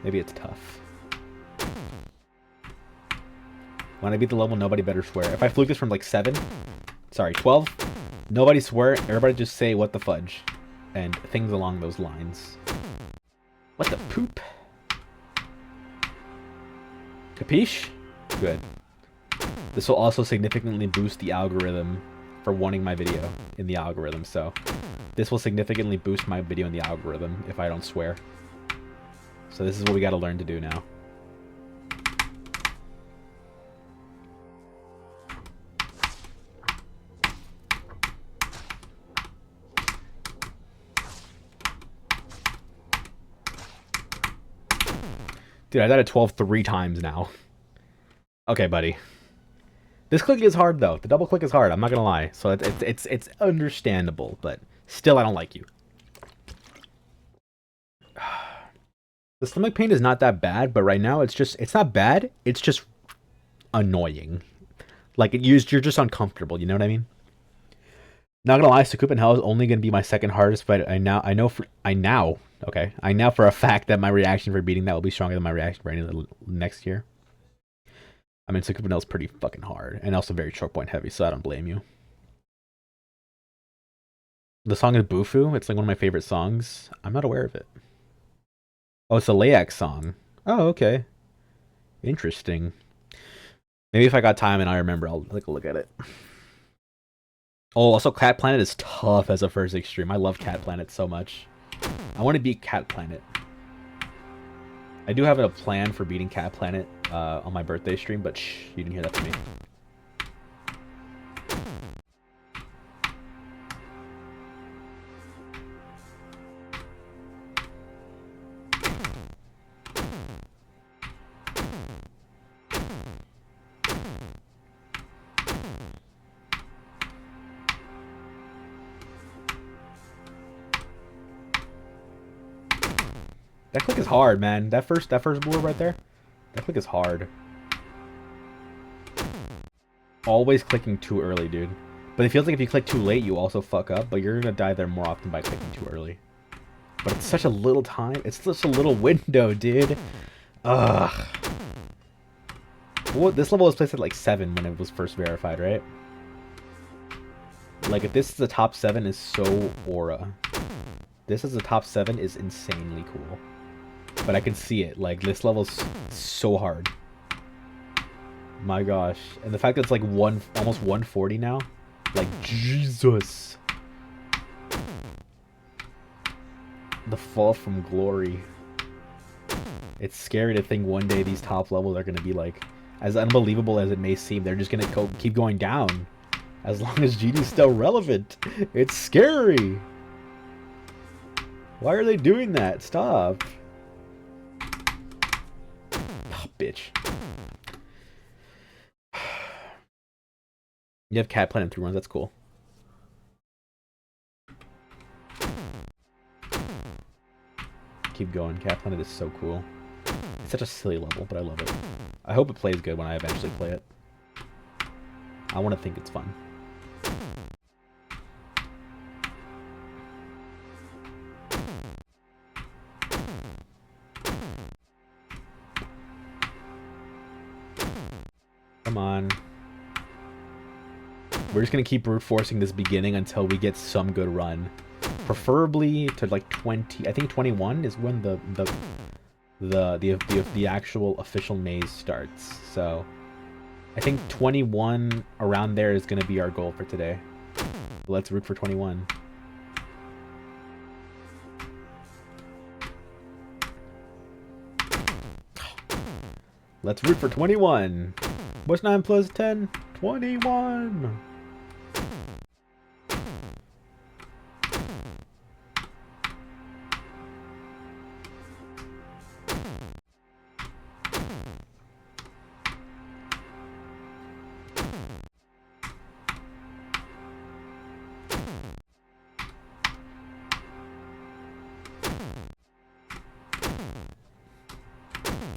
it's tough. When I beat the level, nobody better swear. If I fluke this from like 12, nobody swear. Everybody just say what the fudge and things along those lines. What the poop? Capiche? Good. This will also significantly boost the algorithm for wanting my video in the algorithm, so this will significantly boost my video in the algorithm if I don't swear. So this is what we gotta learn to do now. Dude, I died at 12 3 times now. Okay, buddy. This click is hard, though. The double click is hard, I'm not gonna lie. So it's understandable, but still I don't like you. The stomach pain is not that bad, but right now it's not bad, it's just annoying. Like, you're just uncomfortable, you know what I mean? Not gonna lie, Sucoup in Hell is only gonna be my second hardest, but I know for a fact that my reaction for beating that will be stronger than my reaction for any of the next year. I mean, Sucoup in Hell is pretty fucking hard, and also very choke point heavy, so I don't blame you. The song is Bufu. It's like one of my favorite songs. I'm not aware of it. Oh, it's a Layak song. Oh, okay. Interesting. Maybe if I got time and I remember, I'll take a look at it. Oh, also Cat Planet is tough as a first extreme. I love Cat Planet so much. I want to beat Cat Planet. I do have a plan for beating Cat Planet on my birthday stream, but shh, you didn't hear that from me. That click is hard, man. That first board right there, that click is hard. Always clicking too early, dude. But it feels like if you click too late, you also fuck up, but you're gonna die there more often by clicking too early. But it's such a little time. It's such a little window, dude. Ugh. Well, this level was placed at like 7 when it was first verified, right? Like, if this is the top 7, is so aura. This is the top 7 is insanely cool. But I can see it. Like, this level's so hard. My gosh. And the fact that it's like almost 140 now. Like, Jesus. The fall from glory. It's scary to think one day these top levels are going to be like, as unbelievable as it may seem, they're just going to keep going down. As long as GD's still relevant. It's scary. Why are they doing that? Stop. Oh, bitch. You have Cat Planet 3 runs, that's cool. keep going. Cat Planet is so cool. It's such a silly level, but I love it. I hope it plays good when I eventually play it. I want to think it's fun. Come on. We're just going to keep brute forcing this beginning until we get some good run. Preferably to like 20, I think 21 is when the actual official maze starts. So I think 21 around there is going to be our goal for today. Let's root for 21. Let's root for 21. What's 9 plus 10? 21.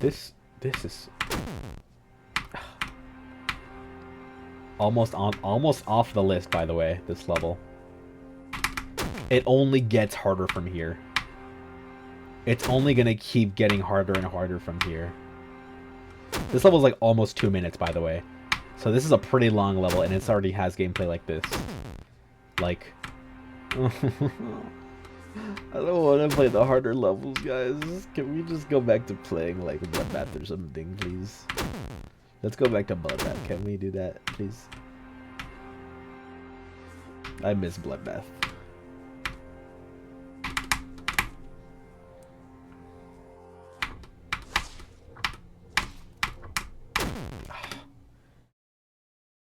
This is almost off the list, by the way, this level. It only gets harder from here. It's only gonna keep getting harder and harder from here. This level is like almost 2 minutes, by the way. So this is a pretty long level, and it already has gameplay like this. Like... I don't want to play the harder levels, guys. Can we just go back to playing like Bloodbath or something, please? Let's go back to Bloodbath. Can we do that, please? I miss Bloodbath.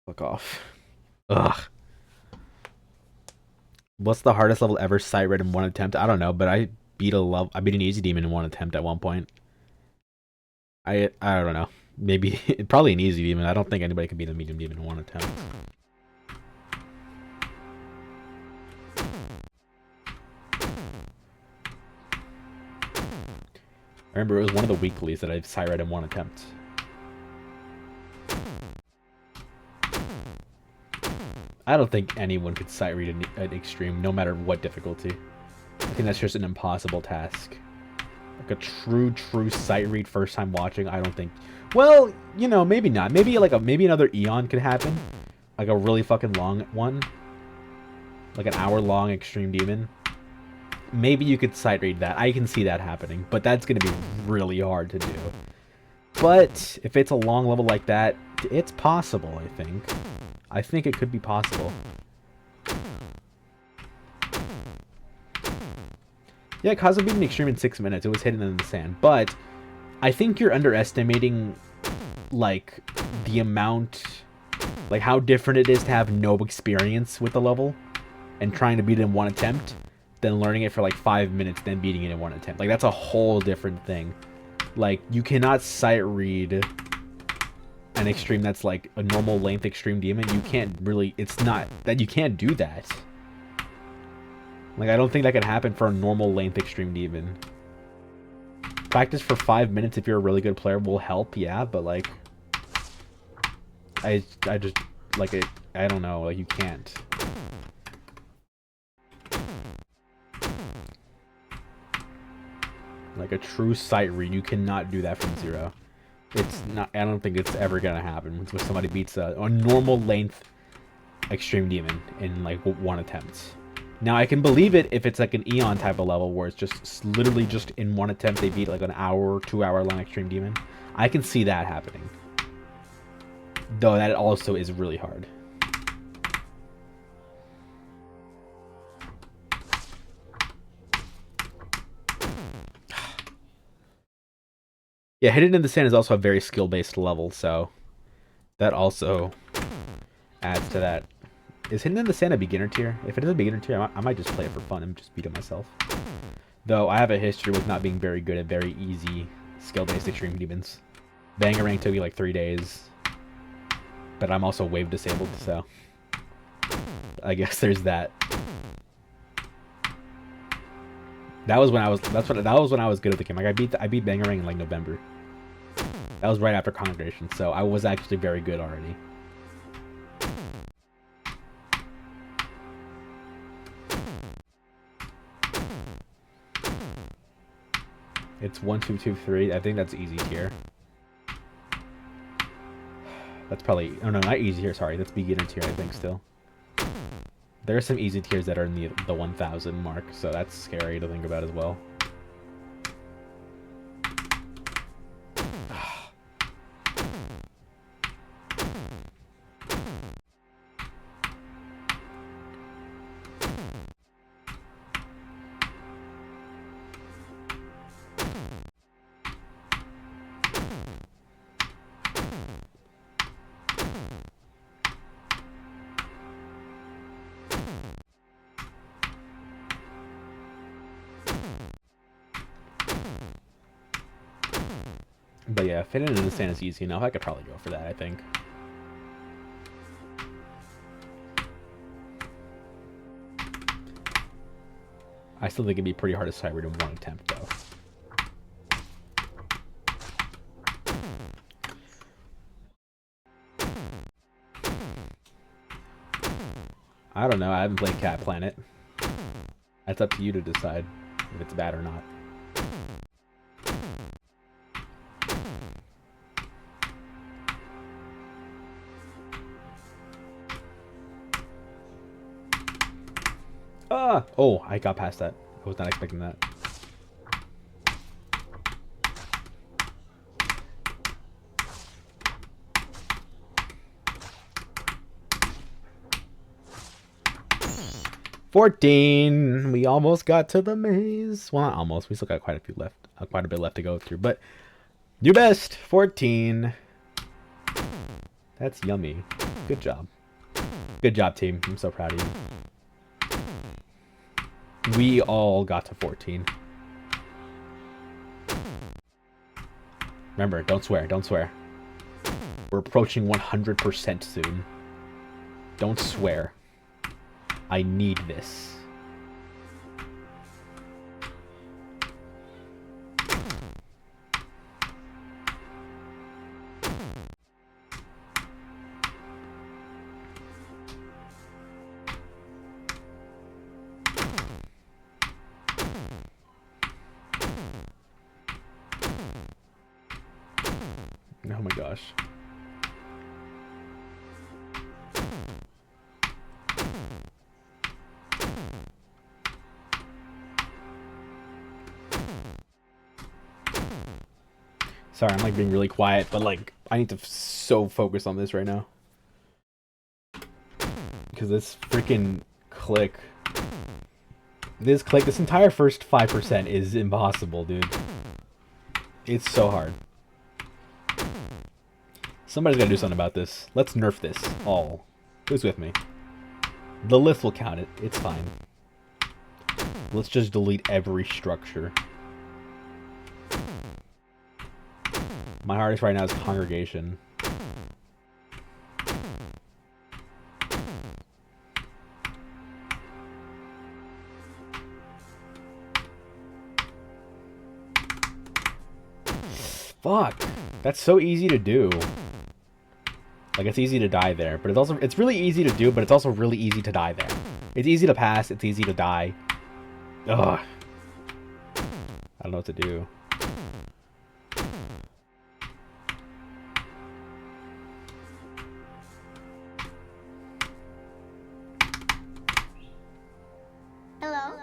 Fuck off. Ugh. What's the hardest level ever sight read in one attempt? I don't know, but I beat an easy demon in one attempt at one point. I don't know. Maybe probably an easy demon. I don't think anybody can beat a medium demon in one attempt. I remember it was one of the weeklies that I sight read in one attempt. I don't think anyone could sight read an extreme, no matter what difficulty. I think that's just an impossible task. Like a true sight read first time watching, I don't think. Well, you know, maybe not. Maybe maybe another Eon could happen, like a really fucking long one, like an hour-long extreme demon. Maybe you could sight read that. I can see that happening, but that's gonna be really hard to do. But if it's a long level like that, it's possible. I think it could be possible. Yeah, Kazuo beat an extreme in 6 minutes. It was hidden in the sand. But I think you're underestimating, like, the amount, like, how different it is to have no experience with the level and trying to beat it in one attempt than learning it for, like, 5 minutes, then beating it in one attempt. Like, that's a whole different thing. Like, you cannot sight read an extreme that's like a normal length extreme demon. You can't really, it's not that you can't do that. Like, I don't think that could happen for a normal length extreme demon. Practice for 5 minutes if you're a really good player will help, yeah, but like I just like it, I don't know, like you can't. Like a true sight read, you cannot do that from zero. It's not. I don't think it's ever gonna happen when somebody beats a normal length extreme demon in like one attempt. Now I can believe it if it's like an Eon type of level where it's just literally just in one attempt they beat like an hour or 2 hour long extreme demon. I can see that happening. Though that also is really hard. Yeah, Hidden in the Sand is also a very skill-based level, so that also adds to that. Is Hidden in the Sand a beginner tier? If it is a beginner tier, I might just play it for fun and just beat it myself. Though I have a history with not being very good at very easy skill-based extreme demons. Bangarang took me like 3 days, but I'm also wave disabled, so I guess there's that. That was when I was. That was when I was good at the game. Like I beat Bangarang in like November. That was right after Congregation, so I was actually very good already. It's 1, 2, 2, 3. I think that's easy tier. That's probably... Oh, no, not easy tier. Sorry, that's beginner tier, I think, still. There are some easy tiers that are in the 1,000 mark, so that's scary to think about as well. But yeah, fitting into the stand is easy enough. I could probably go for that, I think. I still think it'd be pretty hard to cyber in one attempt, though. I don't know. I haven't played Cat Planet. That's up to you to decide if it's bad or not. Ah! Oh, I got past that. I was not expecting that. $14. We almost got to the maze. Well, not almost. We still got quite a few left. Quite a bit left to go through. But your best. 14. That's yummy. Good job. Good job, team. I'm so proud of you. We all got to 14. Remember, don't swear. Don't swear. We're approaching 100% soon. Don't swear. I need this. Oh my gosh. Sorry, I'm like being really quiet, but like I need to so focus on this right now. Because this freaking click. This entire first 5% is impossible, dude. It's so hard. Somebody's gotta do something about this. Let's nerf this all. Who's with me? The list will count it. It's fine. Let's just delete every structure. My hardest right now is Congregation. Fuck. That's so easy to do. Like, it's easy to die there, but it's really easy to do, but it's also really easy to die there. It's easy to pass, it's easy to die. Ugh. I don't know what to do. Hello?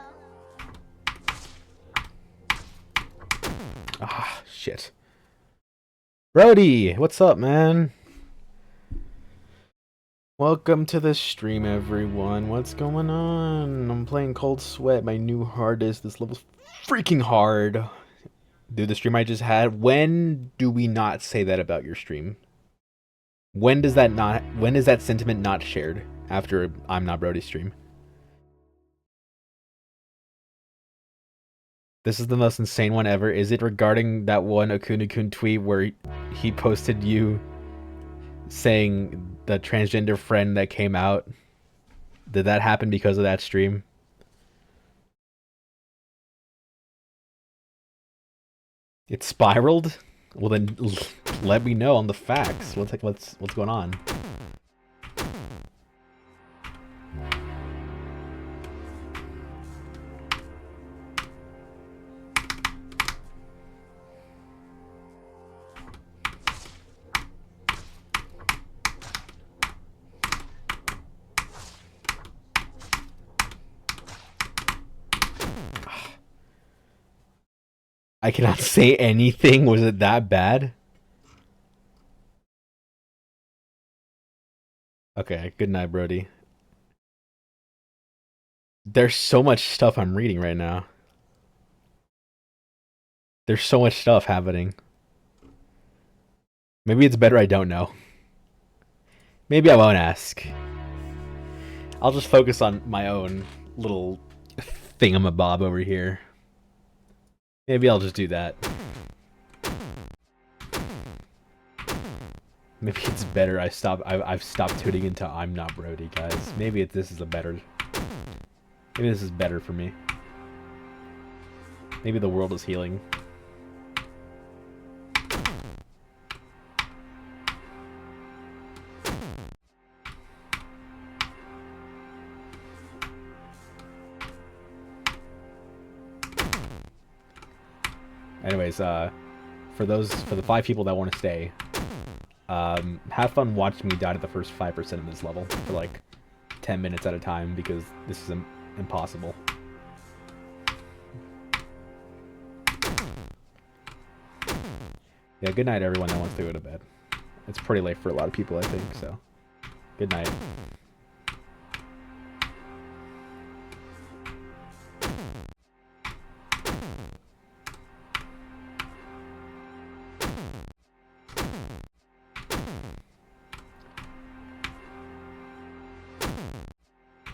Ah, shit. Brody, what's up, man? Welcome to the stream, everyone. What's going on? I'm playing Cold Sweat, my new hardest. This level's freaking hard. Dude, the stream I just had, when do we not say that about your stream? When is that sentiment not shared after I'm Not Brody's stream? This is the most insane one ever. Is it regarding that one Akuna-kun tweet where he posted you saying the transgender friend that came out? Did that happen because of that stream? It spiraled? Well then, let me know on the facts. What's going on? I cannot say anything. Was it that bad? Okay, good night, Brody. There's so much stuff I'm reading right now. There's so much stuff happening. Maybe it's better I don't know. Maybe I won't ask. I'll just focus on my own little thingamabob over here. Maybe I'll just do that. Maybe it's better I've stopped tuning into I'm Not Brody, guys. Maybe this is a better... Maybe this is better for me. Maybe the world is healing. Anyways, for the 5 people that want to stay, have fun watching me die to the first 5% of this level for like 10 minutes at a time, because this is impossible. Yeah, good night everyone that wants to go to bed. It's pretty late for a lot of people, I think, so good night.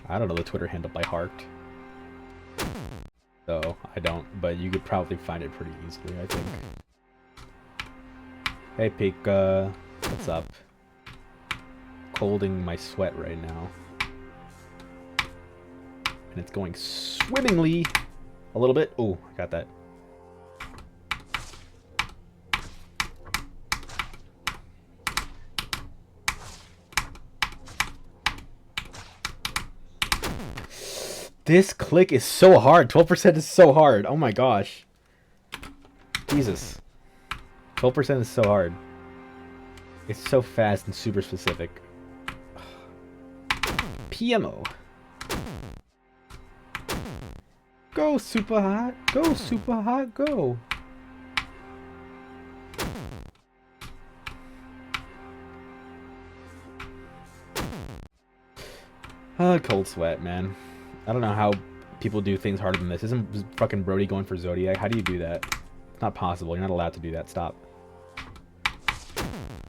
I don't know the Twitter handle by heart, so I don't, but you could probably find it pretty easily, I think. Hey Pika, what's up? Holding my sweat right now. And it's going swimmingly a little bit. Oh, I got that. This click is so hard. 12% is so hard. Oh my gosh. Jesus. 12% is so hard. It's so fast and super specific. PMO. Go super hot. Go super hot. Go. Cold sweat, man. I don't know how people do things harder than this. Isn't fucking Brody going for Zodiac? How do you do that? It's not possible. You're not allowed to do that. Stop.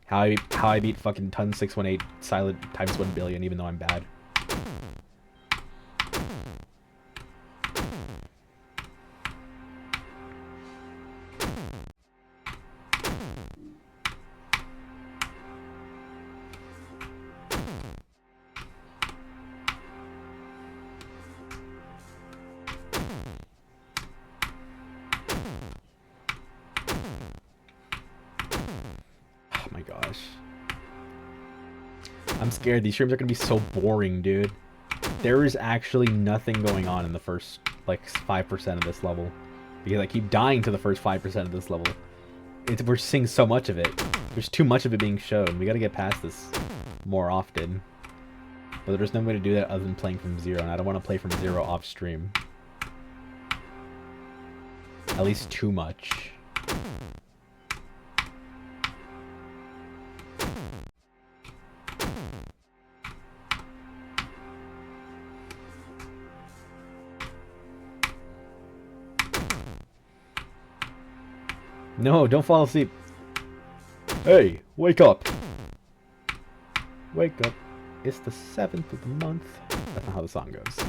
How I beat fucking ton 618 silent times 1 billion even though I'm bad. I'm scared. These streams are gonna be so boring, dude. There is actually nothing going on in the first, like, 5% of this level. Because I keep dying to the first 5% of this level. We're seeing so much of it. There's too much of it being shown. We gotta get past this more often. But there's no way to do that other than playing from zero, and I don't want to play from zero off stream. At least too much. No, don't fall asleep. Hey, wake up. Wake up. It's the 7th of the month. That's not how the song goes.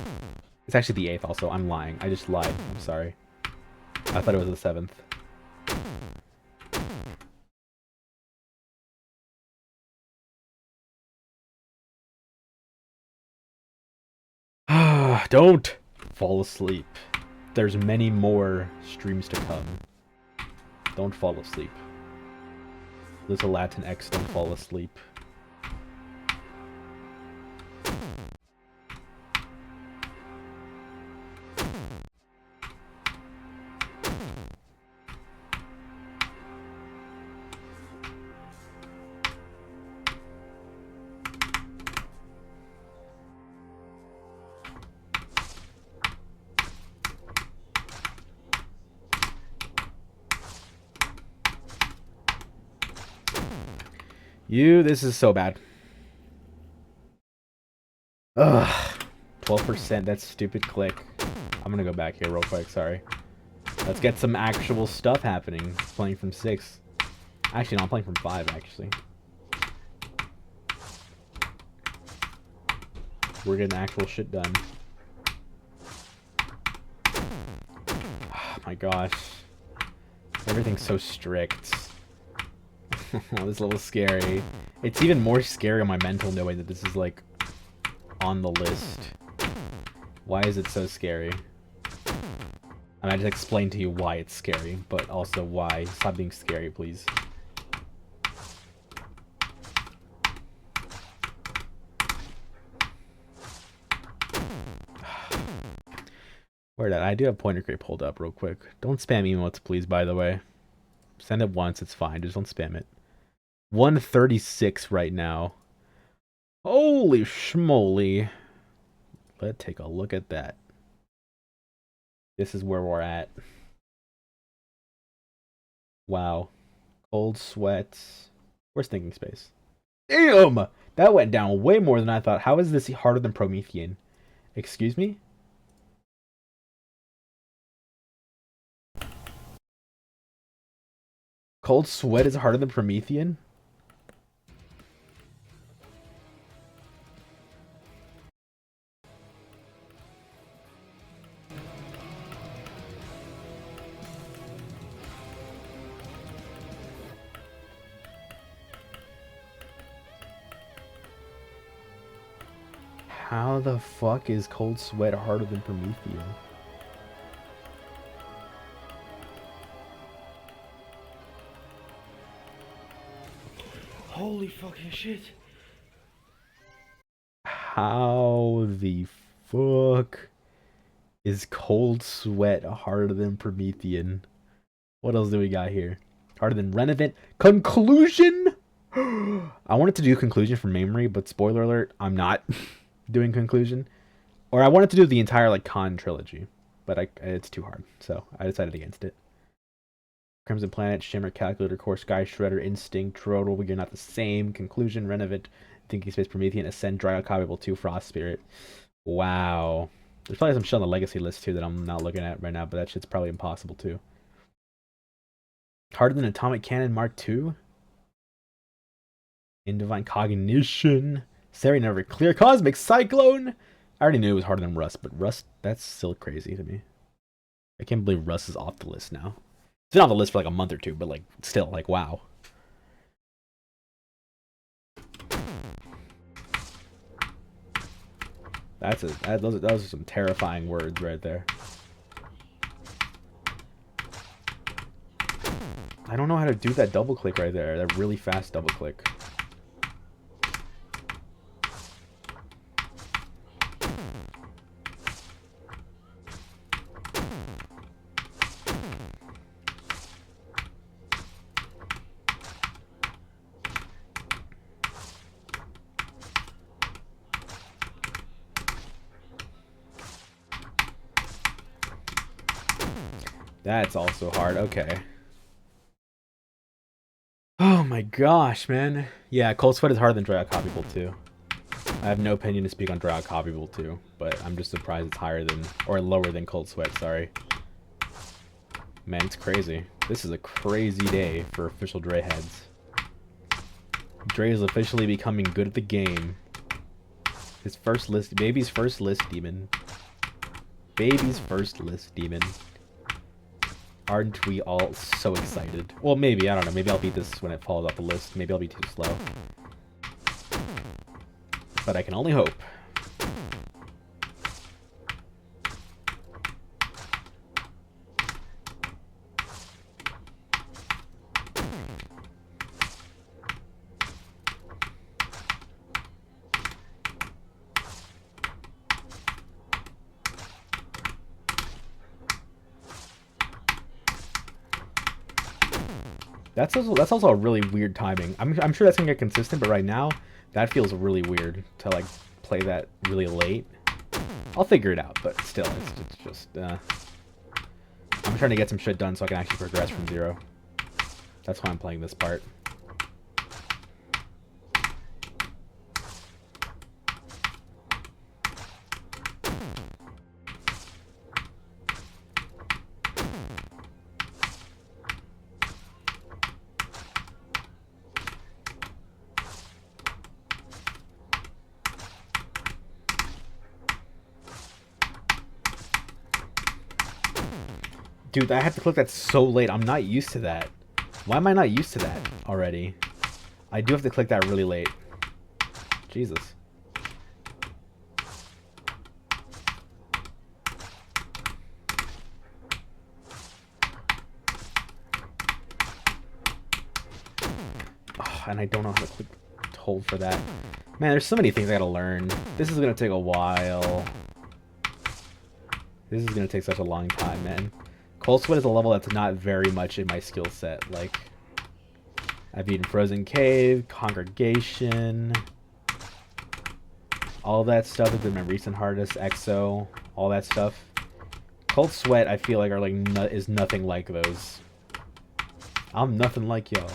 It's actually the 8th also. I'm lying. I just lied. I'm sorry. I thought it was the 7th. Don't fall asleep. There's many more streams to come. Don't fall asleep. Little Latin X, don't fall asleep. This is so bad. Ugh. 12%, that's stupid click. I'm gonna go back here real quick, sorry. Let's get some actual stuff happening. Playing from 6. Actually, no, I'm playing from 5, actually. We're getting actual shit done. Oh my gosh. Everything's so strict. This is a little scary. It's even more scary on my mental knowing that this is, like, on the list. Why is it so scary? I mean, I just explained to you why it's scary, but also why. Stop being scary, please. Where that? I do have Pointer Crate pulled up real quick. Don't spam emotes, please, by the way. Send it once, it's fine. Just don't spam it. 136 right now. Holy schmoly. Let's take a look at that. This is where we're at. Wow. Cold Sweats. Where's Thinking Space? Damn! That went down way more than I thought. How is this harder than Promethean? Excuse me? Cold Sweat is harder than Promethean? How the fuck is Cold Sweat harder than Promethean? Holy fucking shit. How the fuck is Cold Sweat harder than Promethean? What else do we got here? Harder than Renovant? Conclusion? I wanted to do Conclusion from memory, but spoiler alert, I'm not doing Conclusion. Or I wanted to do the entire, like, Con trilogy, but it's too hard, so I decided against it. Crimson Planet, Shimmer, Calculator, Core, Sky Shredder, Instinct, Total, You're Not the Same, Conclusion, Renovant, Thinking Space, Promethean, Ascend, Dry Out, Copyable 2, Frost Spirit. Wow. There's probably some shit on the Legacy list, too, that I'm not looking at right now, but that shit's probably impossible, too. Harder than Atomic Cannon Mark II? In Divine Cognition. Seri Never Clear. Cosmic Cyclone! I already knew it was harder than Rust, but Rust, that's still crazy to me. I can't believe Rust is off the list now. It's been on the list for like a month or two, but like still, like wow. Those are some terrifying words right there. I don't know how to do that double click right there. That really fast double click. That's also hard. Okay. Oh my gosh, man. Yeah, Cold Sweat is harder than Dry Out Copyable 2. I have no opinion to speak on Dry Out Copyable 2, but I'm just surprised it's higher than, or lower than Cold Sweat, sorry. Man, it's crazy. This is a crazy day for official Dre heads. Dre is officially becoming good at the game. His first list, baby's first list demon. Baby's first list demon. Aren't we all so excited? Well, maybe, I don't know. Maybe I'll beat this when it falls off the list. Maybe I'll be too slow. But I can only hope. That's also a really weird timing. I'm sure that's gonna get consistent, but right now that feels really weird to like play that really late. I'll figure it out, but still, it's just I'm trying to get some shit done so I can actually progress from 0. That's why I'm playing this part. Dude, I have to click that so late. I'm not used to that. Why am I not used to that already? I do have to click that really late. Jesus. Oh, and I don't know how to click hold for that. Man, there's so many things I gotta learn. This is gonna take a while. This is gonna take such a long time, man. Cold Sweat is a level that's not very much in my skill set. Like, I've beaten Frozen Cave, Congregation, all that stuff has been my recent hardest. EXO, all that stuff. Cold Sweat, I feel like are like is nothing like those. I'm nothing like y'all.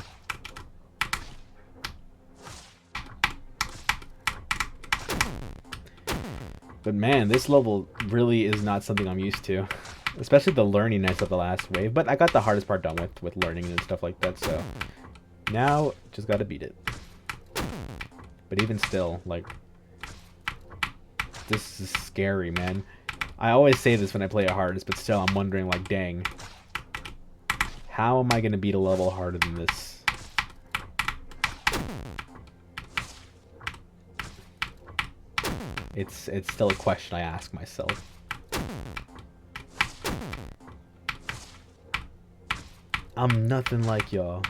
But man, this level really is not something I'm used to. Especially the learningness of the last wave. But I got the hardest part done with learning and stuff like that, so... Now, just gotta beat it. But even still, like... This is scary, man. I always say this when I play it hardest, but still, I'm wondering, like, dang. How am I gonna beat a level harder than this? It's still a question I ask myself. I'm nothing like y'all.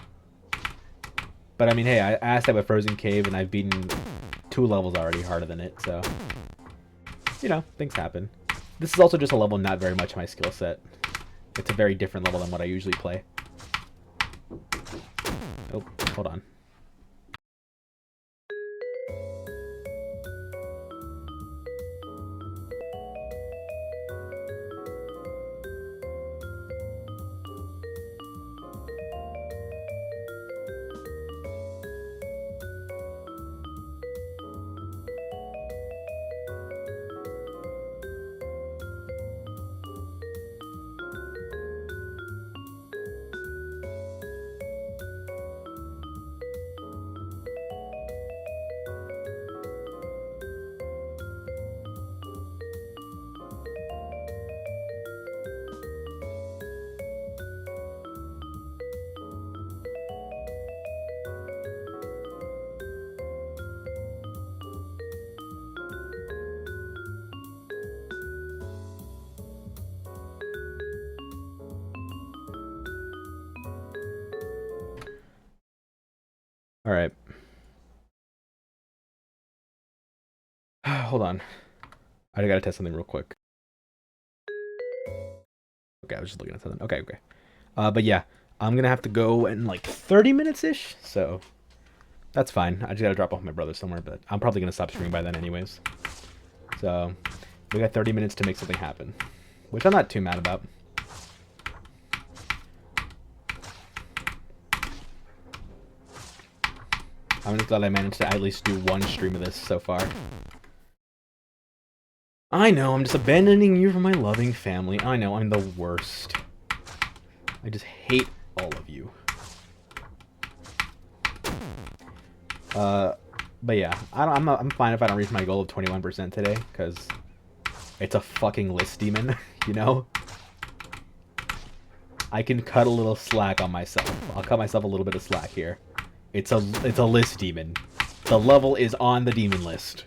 But I mean, hey, I asked that with Frozen Cave, and I've beaten 2 levels already harder than it, so... You know, things happen. This is also just a level not very much my skill set. It's a very different level than what I usually play. Oh, hold on. Alright. Hold on. I gotta test something real quick. Okay, I was just looking at something. Okay. But yeah, I'm gonna have to go in like 30 minutes-ish, so that's fine. I just gotta drop off my brother somewhere, but I'm probably gonna stop streaming by then anyways. So, we got 30 minutes to make something happen, which I'm not too mad about. I'm just glad I managed to at least do 1 stream of this so far. I know, I'm just abandoning you for my loving family. I know, I'm the worst. I just hate all of you. But yeah, I'm fine if I don't reach my goal of 21% today, because it's a fucking list demon, you know? I can cut a little slack on myself. I'll cut myself a little bit of slack here. It's a list demon. The level is on the demon list.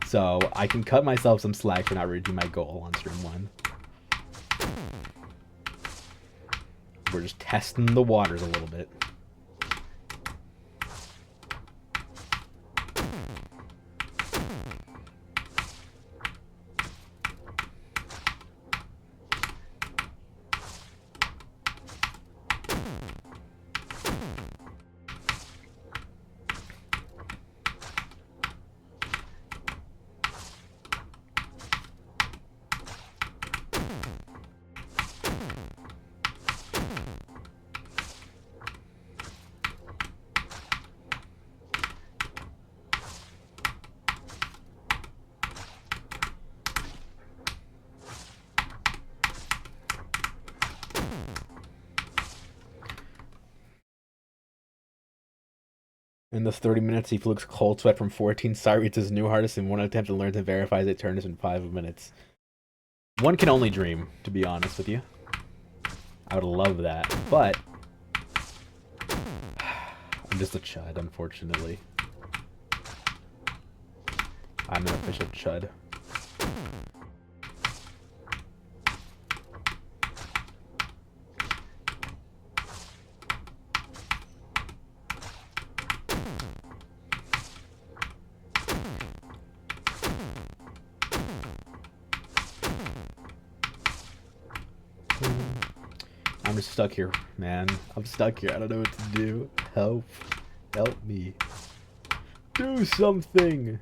So I can cut myself some slack for not reaching my goal on stream 1. We're just testing the waters a little bit. In those 30 minutes, he flukes Cold Sweat from 14 Sirens his new hardest in one attempt and learns and verifies it turns in 5 minutes. One can only dream, to be honest with you. I would love that, but I'm just a chud, unfortunately. I'm an official chud. I'm just stuck here, man. I'm stuck here. I don't know what to do. Help. Help me. Do something.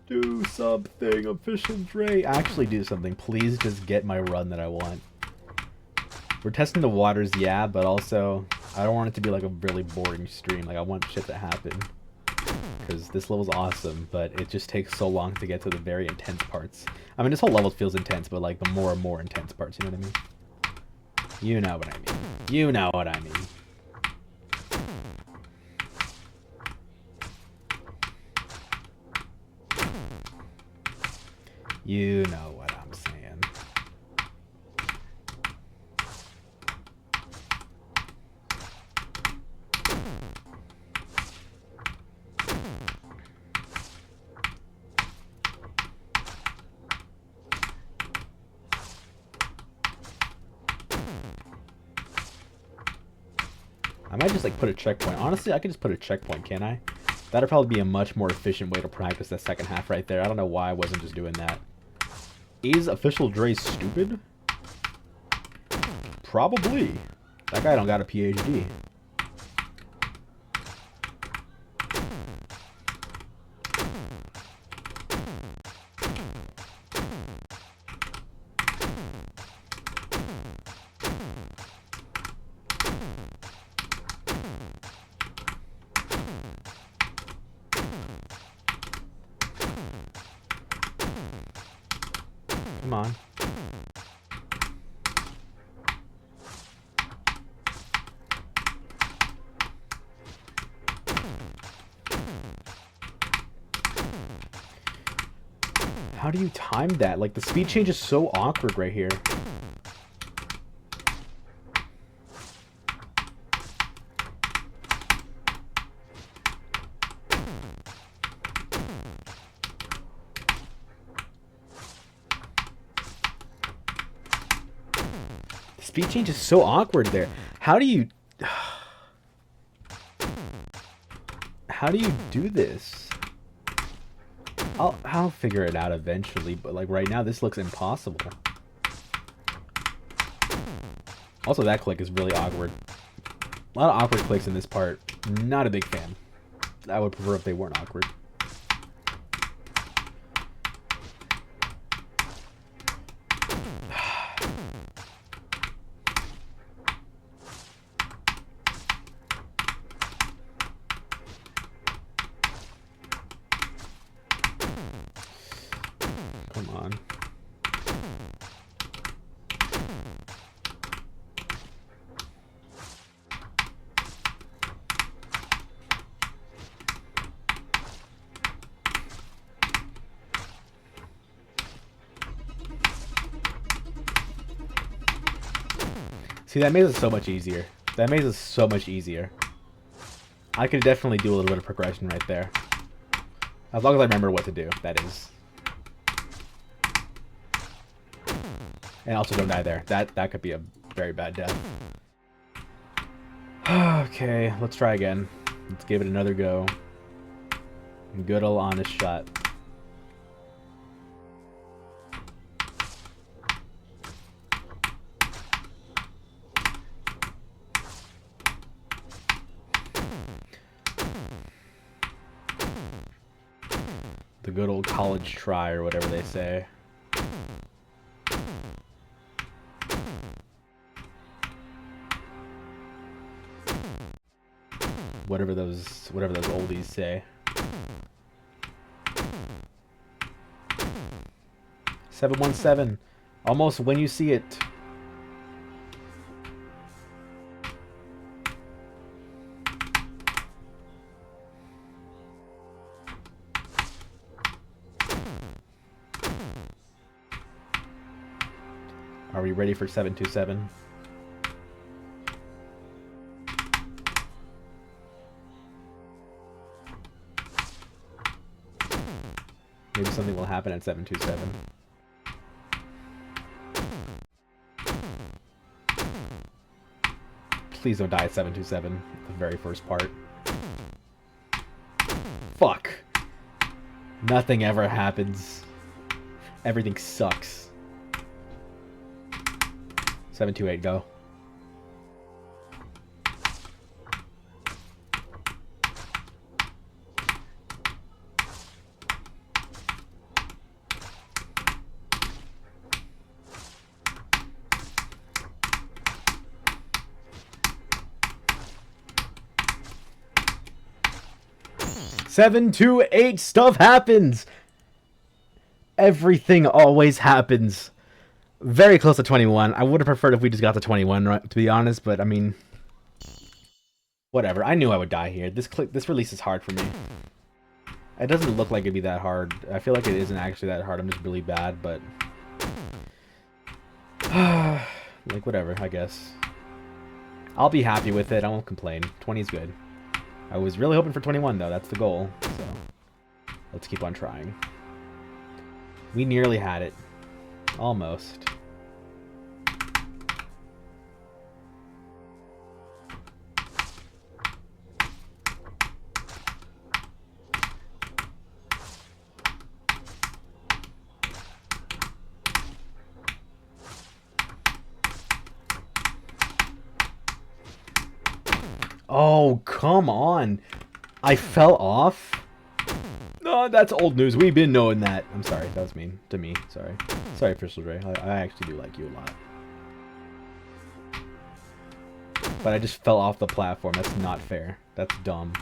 Do something, official Dre. Actually do something. Please just get my run that I want. We're testing the waters, yeah, but also I don't want it to be like a really boring stream. Like I want shit to happen. Because this level's awesome, but it just takes so long to get to the very intense parts. I mean, this whole level feels intense, but like the more and more intense parts, you know what I mean? You know what I mean. You know what I mean. You know what I'm saying. I might just like put a checkpoint. Honestly, I could just put a checkpoint, can't I? That'd probably be a much more efficient way to practice that second half right there. I don't know why I wasn't just doing that. Is official Dre stupid? Probably. That guy don't got a PhD. Come on. How do you time that? Like, the speed change is so awkward right here. Speed change is so awkward there. How do you do this? I'll figure it out eventually, but like right now this looks impossible. Also, that click is really awkward. A lot of awkward clicks in this part. Not a big fan. I would prefer if they weren't awkward. Come on. See, that maze is so much easier. That maze is so much easier. I could definitely do a little bit of progression right there. As long as I remember what to do, that is. And also don't die there. That could be a very bad death. Okay, let's try again. Let's give it another go. Good old honest shot. The good old college try, or whatever they say. whatever those oldies say. 717. Almost when you see it. Are we ready for 727? Maybe something will happen at 727. Please don't die at 727, the very first part. Fuck. Nothing ever happens. Everything sucks. 728, go. Seven, 2, 8, stuff happens. Everything always happens. Very close to 21. I would have preferred if we just got to 21, right, to be honest, but I mean, whatever. I knew I would die here. This release is hard for me. It doesn't look like it'd be that hard. I feel like it isn't actually that hard. I'm just really bad, but like whatever, I guess. I'll be happy with it. I won't complain. 20 is good. I was really hoping for 21 though. That's the goal. So let's keep on trying. We nearly had it. Almost. Oh, come on. I fell off? No, that's old news. We've been knowing that. I'm sorry. That was mean to me. Sorry. Sorry, Official Dre. I actually do like you a lot. But I just fell off the platform. That's not fair. That's dumb.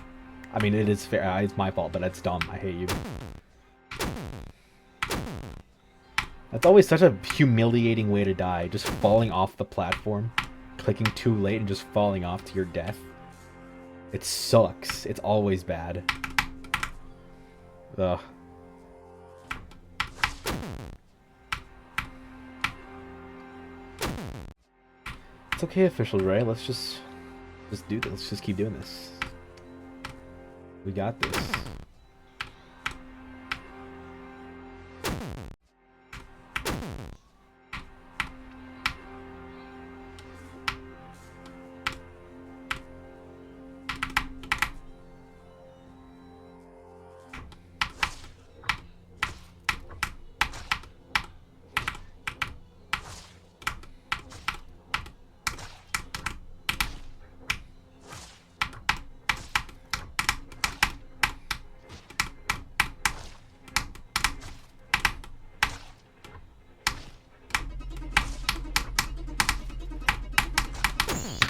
I mean, it is fair. It's my fault, but that's dumb. I hate you. That's always such a humiliating way to die. Just falling off the platform. Clicking too late and just falling off to your death. It sucks. It's always bad. Ugh. It's okay, Official Ray. Let's just do this. Let's just keep doing this. We got this.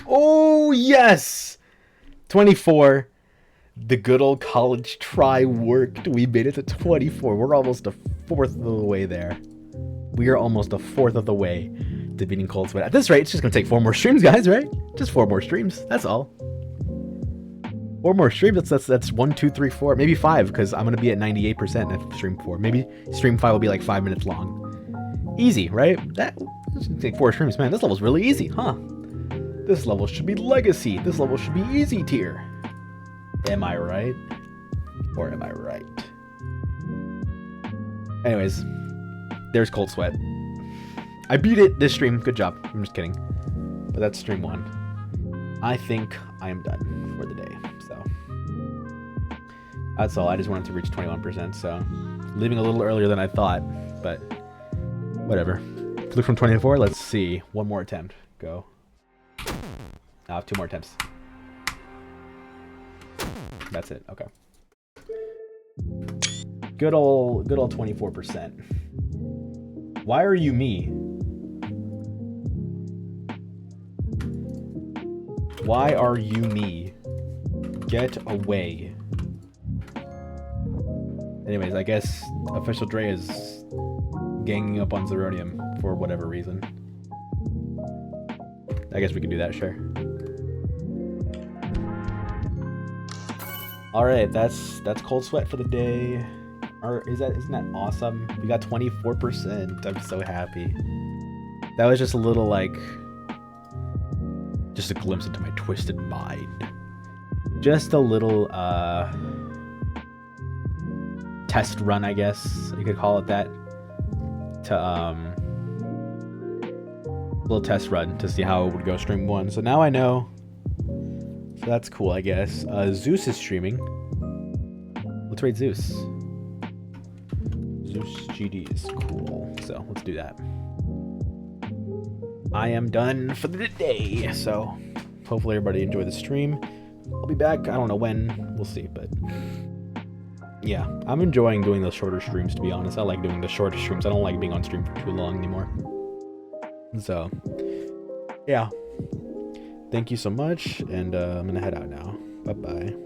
Oh, yes! 24. The good old college try worked. We made it to 24. We're almost a fourth of the way there. We are almost a fourth of the way to beating Cold Sweat. At this rate, it's just going to take 4 more streams, guys, right? Just 4 more streams. That's all. 4 more streams. That's 1, 2, 3, 4. Maybe 5, because I'm going to be at 98% at stream 4. Maybe stream 5 will be like 5 minutes long. Easy, right? That's going to take 4 streams. Man, this level's really easy, huh? This level should be Legacy. This level should be Easy Tier. Am I right? Or am I right? Anyways, there's Cold Sweat. I beat it this stream. Good job. I'm just kidding. But that's stream 1. I think I am done for the day. So that's all. I just wanted to reach 21%. So leaving a little earlier than I thought. But whatever. Look from 24. Let's see. 1 more attempt. Go. I have 2 more attempts. That's it. Okay. Good old 24%. Why are you me? Why are you me? Get away. Anyways, I guess Official Dre is ganging up on Zeronium for whatever reason. I guess we can do that, sure. Alright, that's Cold Sweat for the day. Or isn't that awesome? We got 24%. I'm so happy. That was just a little just a glimpse into my twisted mind. Just a little test run, I guess you could call it that. Little test run to see how it would go stream 1. So now I know. So that's cool, I guess. Zeus is streaming. Let's raid Zeus. Zeus GD is cool. So let's do that. I am done for the day. So hopefully everybody enjoyed the stream. I'll be back. I don't know when. We'll see. But yeah, I'm enjoying doing those shorter streams, to be honest. I like doing the shorter streams. I don't like being on stream for too long anymore. So yeah. Thank you so much. And I'm going to head out now. Bye-bye.